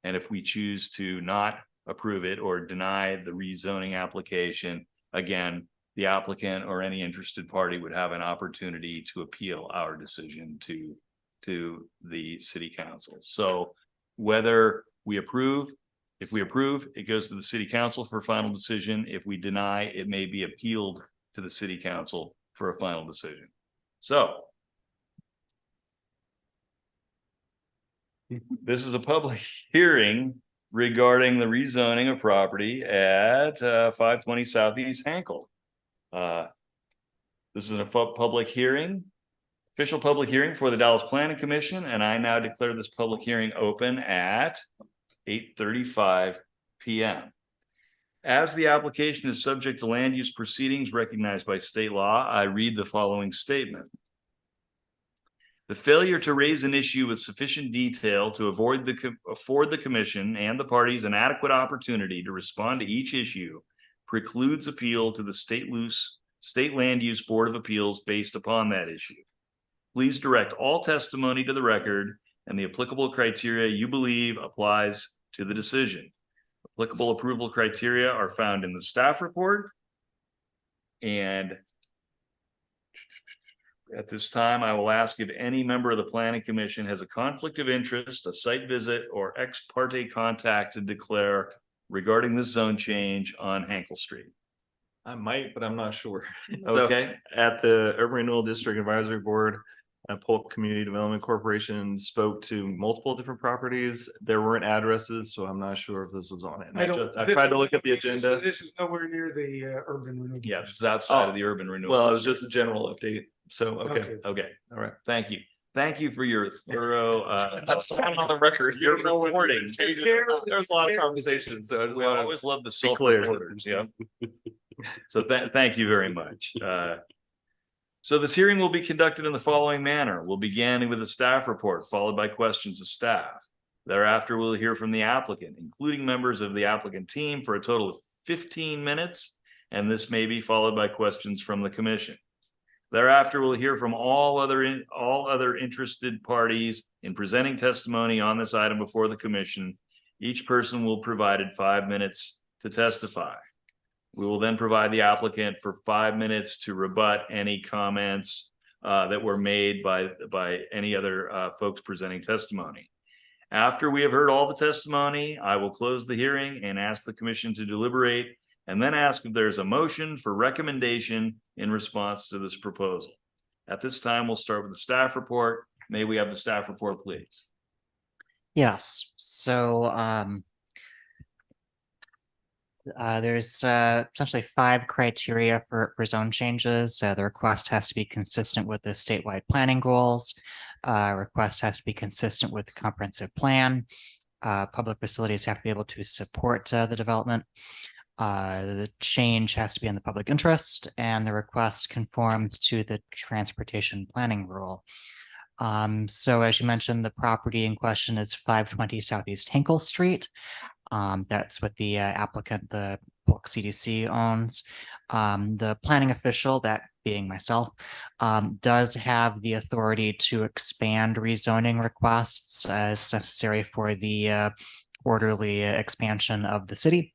if we choose to not approve it or deny the rezoning application, again, the applicant or any interested party would have an opportunity to appeal our decision to the city council. So whether we approve, if we approve, it goes to the city council for a final decision. If we deny, it may be appealed to the city council for a final decision. So this is a public hearing regarding the rezoning of property at 520 Southeast Hankel. This is a public hearing, official public hearing for the Dallas Planning Commission, and I now declare this public hearing open at 8:35 p.m. As the application is subject to land use proceedings recognized by state law, I read the following statement. The failure to raise an issue with sufficient detail to afford the commission and the parties an adequate opportunity to respond to each issue precludes appeal to the State Land Use Board of Appeals based upon that issue. Please direct all testimony to the record and the applicable criteria you believe applies to the decision. Applicable approval criteria are found in the staff report. And at this time, I will ask if any member of the Planning Commission has a conflict of interest, a site visit, or ex parte contact to declare regarding this zone change on Hankel Street. I might, but I'm not sure. Okay. So at the Urban Renewal District Advisory Board, Polk Community Development Corporation spoke to multiple different properties. There weren't addresses, so I'm not sure if this was on it. I tried to look at the agenda. This is nowhere near the urban renewal. Yeah, this is outside of the urban renewal. Well, it was just a general update. So, okay. All right. Thank you. Thank you for your thorough, that's on the record. Your reporting. There's a lot of conversation, so I just We want to always love the be clear. self-reporters, yeah. So thank you very much. So this hearing will be conducted in the following manner. We'll begin with a staff report, followed by questions of staff. Thereafter, we'll hear from the applicant, including members of the applicant team, for a total of 15 minutes, and this may be followed by questions from the commission. Thereafter, we'll hear from all other interested parties in presenting testimony on this item before the commission. Each person will be provided 5 minutes to testify. We will then provide the applicant for 5 minutes to rebut any comments that were made by any other folks presenting testimony. After we have heard all the testimony, I will close the hearing and ask the commission to deliberate, and then ask if there's a motion for recommendation in response to this proposal. At this time, we'll start with the staff report. May we have the staff report, please? Yes, so there's essentially 5 criteria for zone changes. The request has to be consistent with the statewide planning goals. Request has to be consistent with the comprehensive plan. Public facilities have to be able to support the development. The change has to be in the public interest, and the request conforms to the transportation planning rule. So as you mentioned, the property in question is 520 Southeast Hinkle Street. That's what the applicant, the Polk CDC, owns. The planning official, that being myself, does have the authority to expand rezoning requests as necessary for the orderly expansion of the city.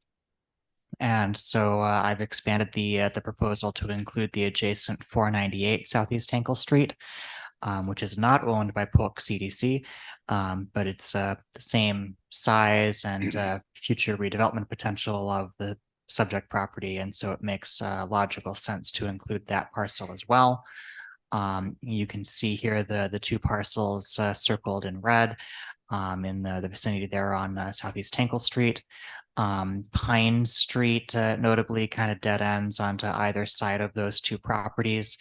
And so I've expanded the proposal to include the adjacent 498 Southeast Hinkle Street, which is not owned by Polk CDC, but it's the same size and future redevelopment potential of the subject property, and so it makes logical sense to include that parcel as well. You can see here the 2 parcels circled in red in the vicinity there on Southeast Hinkle Street. Pine Street notably kind of dead ends onto either side of those 2 properties.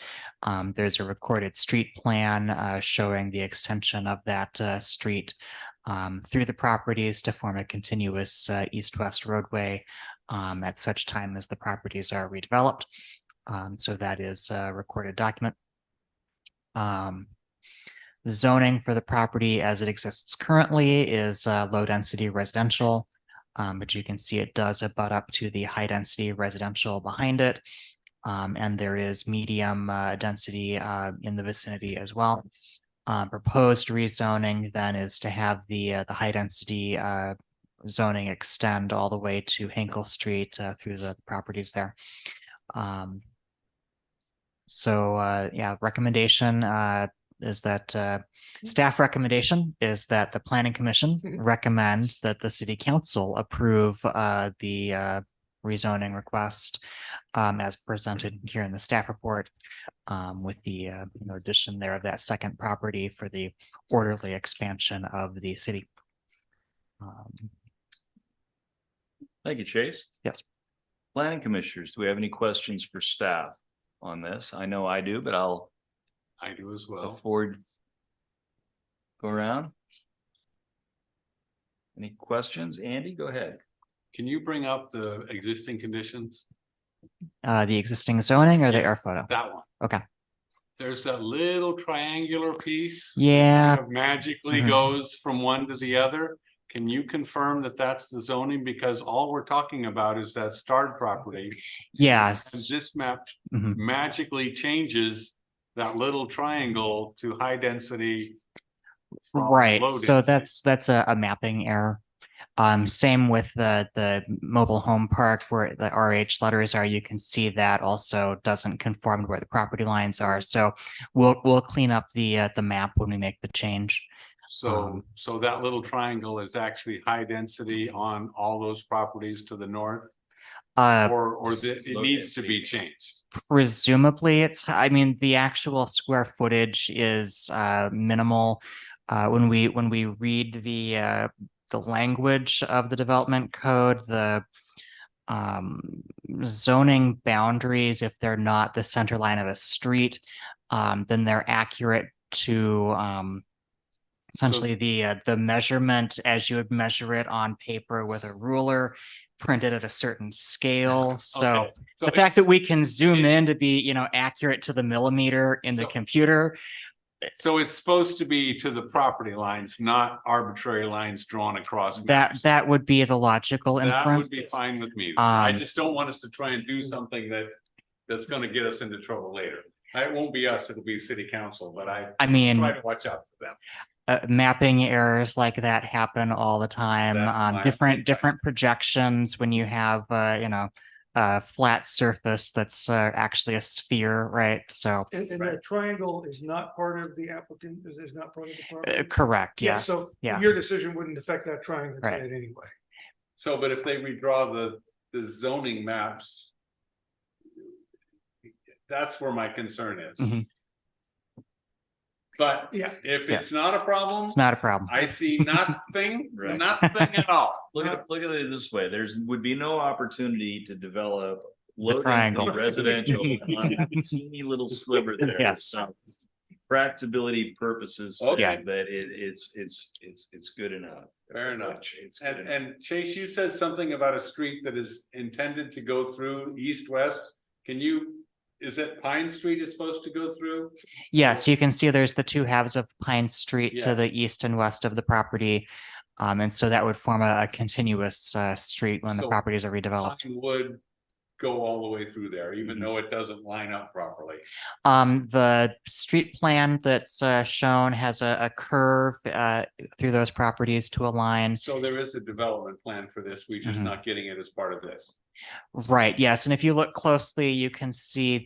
There's a recorded street plan showing the extension of that street through the properties to form a continuous east-west roadway at such time as the properties are redeveloped. So that is a recorded document. The zoning for the property as it exists currently is low-density residential. But you can see it does abut up to the high density residential behind it. And there is medium density in the vicinity as well. Proposed rezoning then is to have the high density zoning extend all the way to Hinkle Street through the properties there. Yeah, recommendation is that staff recommendation is that the planning commission recommend that the city council approve the rezoning request as presented here in the staff report, with the addition there of that second property for the orderly expansion of the city. Thank you, Chase. Yes. Planning commissioners, do we have any questions for staff on this? I know I do, but I do as well. Forward. Go around. Any questions? Andy, go ahead. Can you bring up the existing conditions? The existing zoning or the air photo? That one. Okay. There's that little triangular piece. Yeah. Kind of magically goes from one to the other. Can you confirm that that's the zoning? Because all we're talking about is that starred property. Yes. And this map magically changes that little triangle to high density. Right. So that's a mapping error. Same with the mobile home park where the RH letters are. You can see that also doesn't conform to where the property lines are. So we'll clean up the map when we make the change. So that little triangle is actually high density on all those properties to the north? It needs to be changed? Presumably I mean, the actual square footage is minimal. When we read the language of the development code, the zoning boundaries, if they're not the center line of a street, then they're accurate to essentially the measurement as you would measure it on paper with a ruler printed at a certain scale. So the fact that we can zoom in to be accurate to the millimeter in the computer So it's supposed to be to the property lines, not arbitrary lines drawn across. That would be the logical That inference. would be fine with me. I Um, just don't want us to try and do something that's gonna get us into trouble later. It won't be us, it'll be city council, but I mean, try to watch out for them. mapping errors like that happen all the time. That's my Different projections when you have, a flat surface that's actually a sphere, right? So, And that triangle is not part of the applicant, is not part of the property? correct, Yeah, yes, so yeah. your decision wouldn't affect that triangle Right. tonight anyway. So, but if they redraw the zoning maps. That's where my concern is. Mhm. But Yeah. if Yeah. it's not a problem, It's not a problem. I see nothing, Right. nothing at all. Look at it this way, would be no opportunity to develop low triangle. density residential on that teeny little sliver there. Yes. So practicability purposes, Okay. that it's good enough. Fair enough. It's good enough. And Chase, you said something about a street that is intended to go through east-west. Is it Pine Street is supposed to go through? Yes, you can see there's the two halves of Pine Street to Yeah. the east and west of the property. And so that would form a continuous street when the So properties are redeveloped. Pine would go all the way through there, Mm-hmm. even though it doesn't line up properly. The street plan that's shown has a curve through those properties to align. So there is a development plan for this, we're just Mhm. not getting it as part of this. Right, yes, and if you look closely, you can see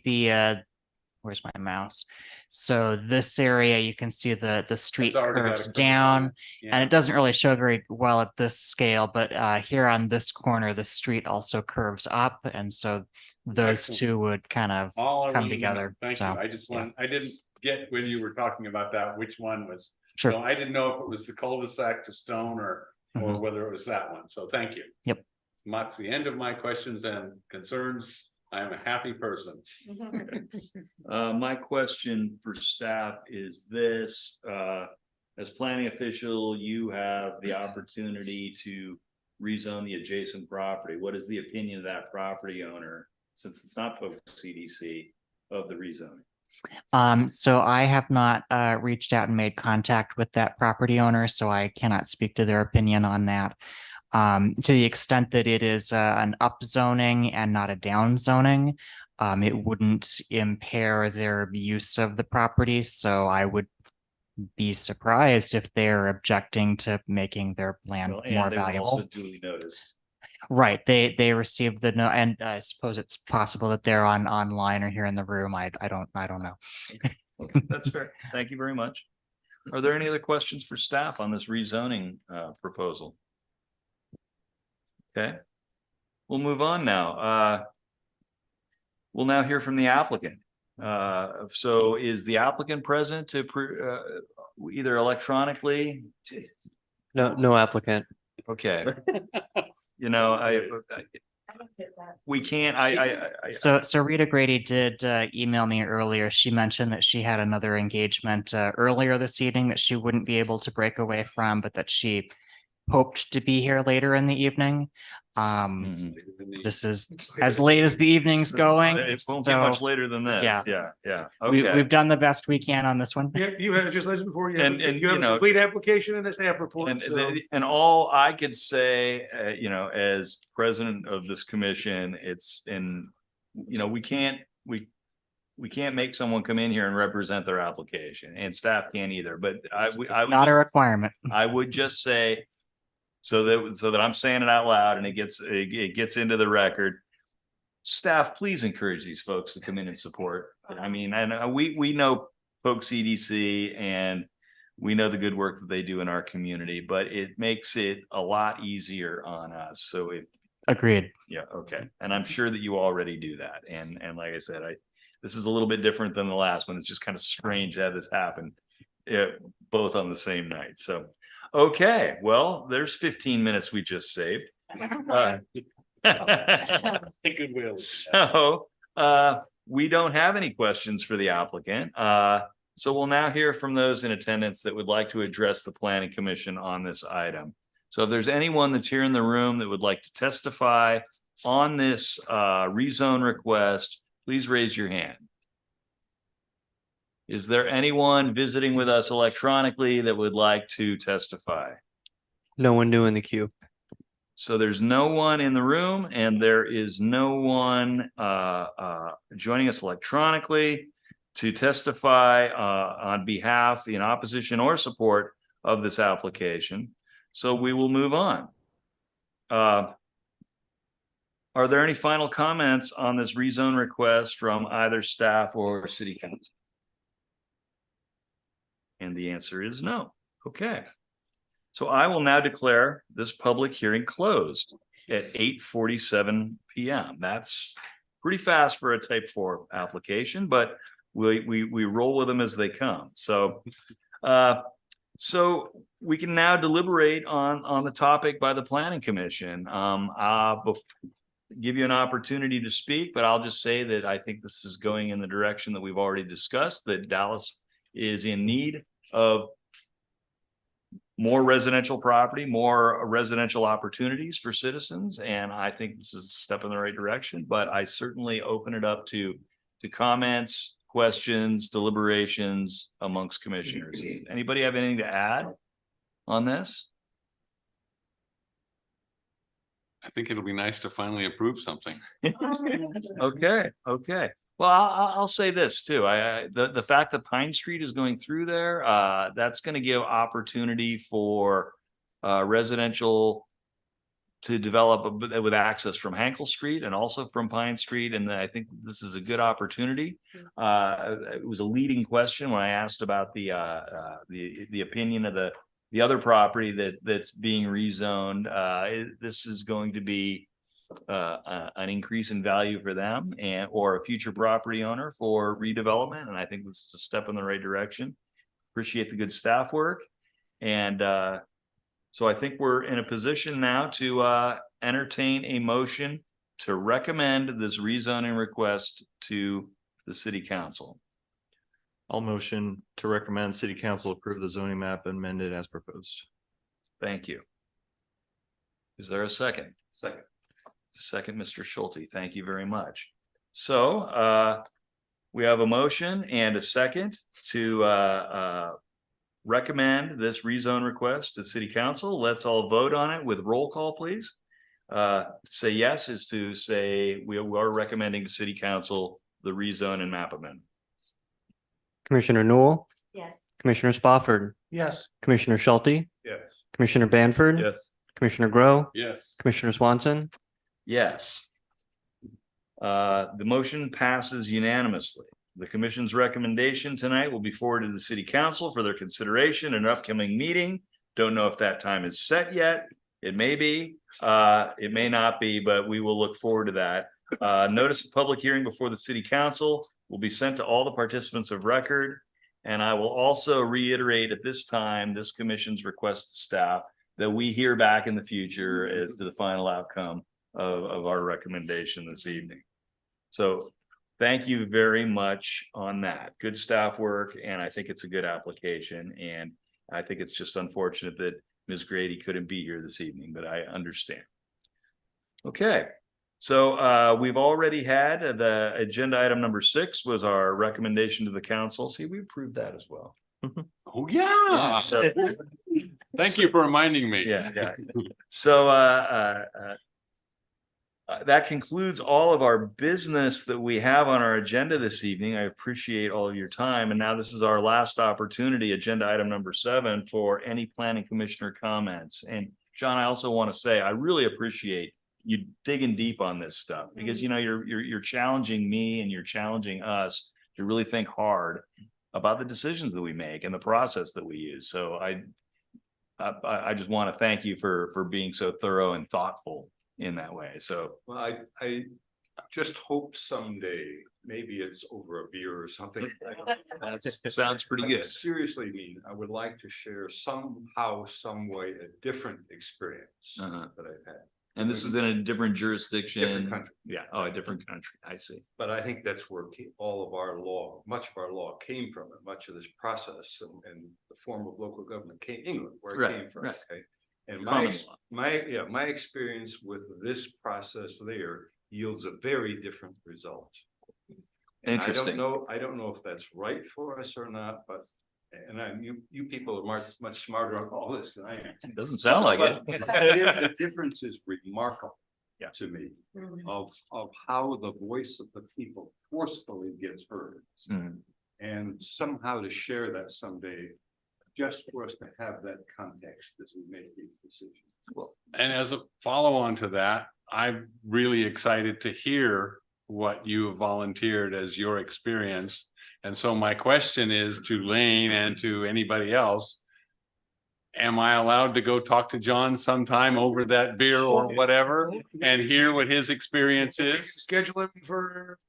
where's my mouse? So this area, you can see the street already got a curves curve down, on it. Yeah. and it doesn't really show very well at this scale, but here on this corner, the street also curves up, and so those Excellent. two would kind of All I come wanted to know. together. Thank you. So I just want, I didn't get when you were talking about that, which one was. Sure. So I didn't know if it was the cul-de-sac to Stone or Mhm. whether it was that one. So thank you. Yep. That's the end of my questions and concerns. I am a happy person. My question for staff is this, as planning official, you have the opportunity to rezone the adjacent property. What is the opinion of that property owner, since it's not Polk CDC, of the rezoning? So I have not reached out and made contact with that property owner, so I cannot speak to their opinion on that. To the extent that it is an upzoning and not a downzoning, it wouldn't impair their use of the property, so I would be surprised if they're objecting to making their land Well, and more they were valuable. also duly noticed. Right, they received the no, and I suppose it's possible that they're online or here in the room. I don't know. Okay, that's fair. Thank you very much. Are there any other questions for staff on this rezoning proposal? Okay, we'll move on now. We'll now hear from the applicant. So is the applicant present to either electronically? No applicant. Okay. You know, we can't, So Rita Grady did email me earlier. She mentioned that she had another engagement earlier this evening that she wouldn't be able to break away from, but that she hoped to be here later in the evening. This is as late as the evening's going. It won't so, get much later than this. yeah. Yeah. we, Okay. we've done the best we can on this one. Yeah, you have, just listen before you have, And, you have you a know, complete application and a staff report, And, so. and all I could say, as president of this commission, we can't make someone come in here and represent their application, and staff can't either, but I Not a requirement. I would just say, so that I'm saying it out loud and it gets into the record. Staff, please encourage these folks to come in and support. I mean, and we know Polk CDC and we know the good work that they do in our community, but it makes it a lot easier on us. So Agreed. yeah, okay. And I'm sure that you already do that. And like I said, this is a little bit different than the last one. It's just kind of strange that this happened both on the same night. So, okay, well, there's 15 minutes we just saved. Goodwill. So, we don't have any questions for the applicant. So we'll now hear from those in attendance that would like to address the planning commission on this item. So if there's anyone that's here in the room that would like to testify on this rezone request, please raise your hand. Is there anyone visiting with us electronically that would like to testify? No one new in the queue. So there's no one in the room and there is no one joining us electronically to testify on behalf, in opposition or support of this application. So we will move on. Are there any final comments on this rezone request from either staff or city council? And the answer is no. Okay. So I will now declare this public hearing closed at 8:47 p.m. That's pretty fast for a type 4 application, but we roll with them as they come. So so we can now deliberate on the topic by the Planning Commission. Give you an opportunity to speak, but I'll just say that I think this is going in the direction that we've already discussed, that Dallas is in need of more residential property, more residential opportunities for citizens. And I think this is a step in the right direction, but I certainly open it up to comments, questions, deliberations amongst commissioners. Does anybody have anything to add on this? I think it'll be nice to finally approve something. Okay. Well, I'll say this too. The fact that Pine Street is going through there, that's going to give opportunity for residential to develop with access from Hankel Street and also from Pine Street. And I think this is a good opportunity. It was a leading question when I asked about the opinion of the other property that's being rezoned. This is going to be an increase in value for them or a future property owner for redevelopment. And I think this is a step in the right direction. Appreciate the good staff work. And so I think we're in a position now to entertain a motion to recommend this rezoning request to the city council. I'll motion to recommend city council approve the zoning map amended as proposed. Thank you. Is there a second? Second, Mr. Schulte. Thank you very much. So we have a motion and a second to recommend this rezone request to city council. Let's all vote on it with roll call, please. Say yes is to say we are recommending to city council the rezone and map amendment. Commissioner Newell, Yes. Commissioner Spofford, Yes. Commissioner Schulte, Yes. Commissioner Banford. Yes. Commissioner Grow, yes. Commissioner Swanson. Yes. The motion passes unanimously. The commission's recommendation tonight will be forwarded to the city council for their consideration in an upcoming meeting. Don't know if that time is set yet. It may be, it may not be, but we will look forward to that. Notice of public hearing before the city council will be sent to all the participants of record. And I will also reiterate at this time, this commission's request to staff that we hear back in the future as to the final outcome of our recommendation this evening. So thank you very much on that. Good staff work. And I think it's a good application. And I think it's just unfortunate that Ms. Grady couldn't be here this evening, but I understand. Okay. So we've already had the agenda item number 6 was our recommendation to the council. See, we approved that as well. Oh, yeah. So, Thank you for reminding me. yeah. So that concludes all of our business that we have on our agenda this evening. I appreciate all of your time. And now this is our last opportunity, agenda item number 7, for any planning commissioner comments. And John, I also want to say, I really appreciate you digging deep on this stuff because, you know, you're challenging me and you're challenging us to really think hard about the decisions that we make and the process that we use. So I just want to thank you for being so thorough and thoughtful in that way. So Well, I just hope someday, maybe it's over a beer or something. that sounds pretty good. Seriously, mean, I would like to share somehow, some way, a different experience that I've had. And this is in a different jurisdiction. Different country. Yeah. Oh, a different country. I see. But I think that's where all of our law, much of our law came from, and much of this process and the form of local government came, England, where it came from. Right. Okay. And Common law. my experience with this process there yields a very different result. Interesting. I don't know if that's right for us or not, but, and you people are much smarter on all this than I am. It doesn't sound like it. But the difference is remarkable. Yeah. To me, of how the voice of the people forcefully gets heard. And somehow to share that someday, just for us to have that context as we make these decisions. Well, And as a follow-on to that, I'm really excited to hear what you have volunteered as your experience. And so my question is to Lane and to anybody else. Am I allowed to go talk to John sometime over that beer or whatever and hear what his experience is? Schedule him for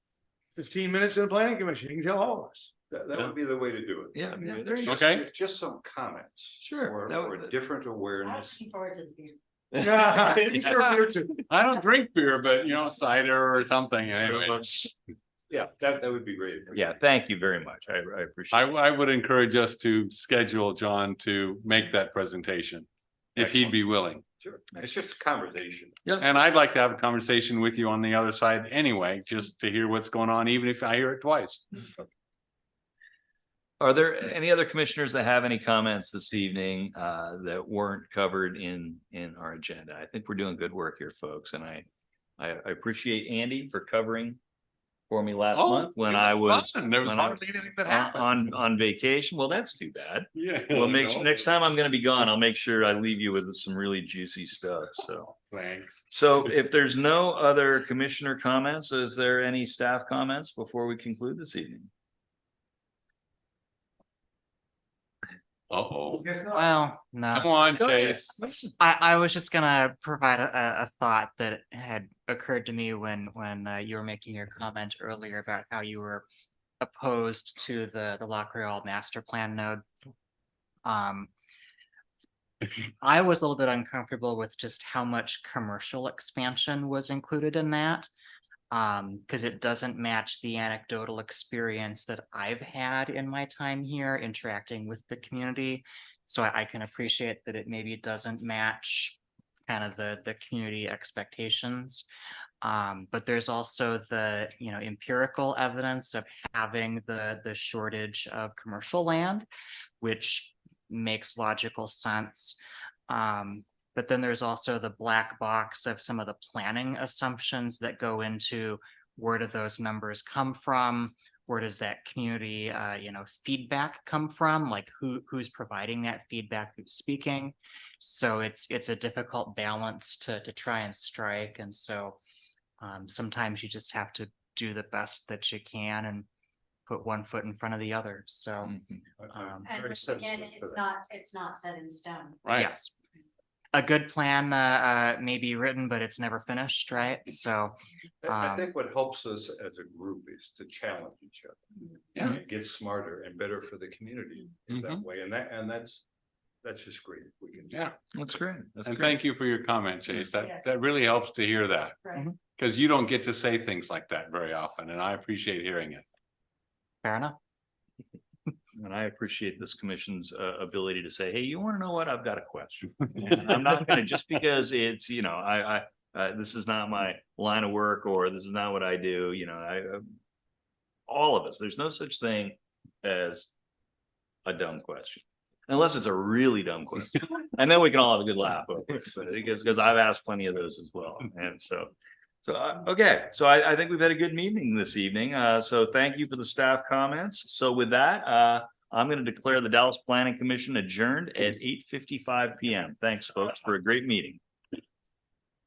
15 minutes in the planning commission. You can tell all of us. that would be the way to do it. Yeah, I mean, there there's you go. just- Okay. there's just some comments. Sure. Or different I'm awareness. looking forward to the beer. Yeah, you serve beer too. I don't drink beer, but cider or something anyway. Yeah, that would be great. Yeah, thank you very much. I appreciate it. I would encourage us to schedule John to make that presentation. If he'd be willing. Sure, it's just a conversation. Yeah. And I'd like to have a conversation with you on the other side anyway, just to hear what's going on, even if I hear it twice. Are there any other commissioners that have any comments this evening that weren't covered in our agenda? I think we're doing good work here, folks, and I appreciate Andy for covering for me last month when I was There was hardly anything that happened. on vacation. Well, that's too bad. Yeah. Well, next time I'm going to be gone, I'll make sure I leave you with some really juicy stuff. So Thanks. So if there's no other commissioner comments, is there any staff comments before we conclude this evening? Uh-oh. Well, no. Come on, Chase. I was just gonna provide a thought that had occurred to me when you were making your comment earlier about how you were opposed to the Loch Rail master plan node. I was a little bit uncomfortable with just how much commercial expansion was included in that. Because it doesn't match the anecdotal experience that I've had in my time here interacting with the community. So I can appreciate that it maybe doesn't match kind of the community expectations. But there's also the empirical evidence of having the shortage of commercial land, which makes logical sense. But then there's also the black box of some of the planning assumptions that go into where do those numbers come from? Where does that community, feedback come from? Like who's providing that feedback, who's speaking? So it's a difficult balance to try and strike. And so sometimes you just have to do the best that you can and put one foot in front of the other. So And again, it's not set in stone. Right. yes. A good plan may be written, but it's never finished, right? So I think what helps us as a group is to challenge each other. Yeah. And get smarter and better for the community in that way. And that's just great. We can. Yeah. That's great. That's And great. thank you for your comment, Chase. Yeah. That really helps to hear that. Right. Because you don't get to say things like that very often, and I appreciate hearing it. fair enough. And I appreciate this commission's ability to say, hey, you want to know what? I've got a question. And I'm not gonna, just because it's, this is not my line of work or this is not what I do, all of us, there's no such thing as a dumb question. Unless it's a really dumb question. And then we can all have a good laugh over it, but because I've asked plenty of those as well. And so okay, so I think we've had a good meeting this evening. So thank you for the staff comments. So with that, I'm going to declare the Dallas Planning Commission adjourned at 8:55 p.m. Thanks, folks, for a great meeting.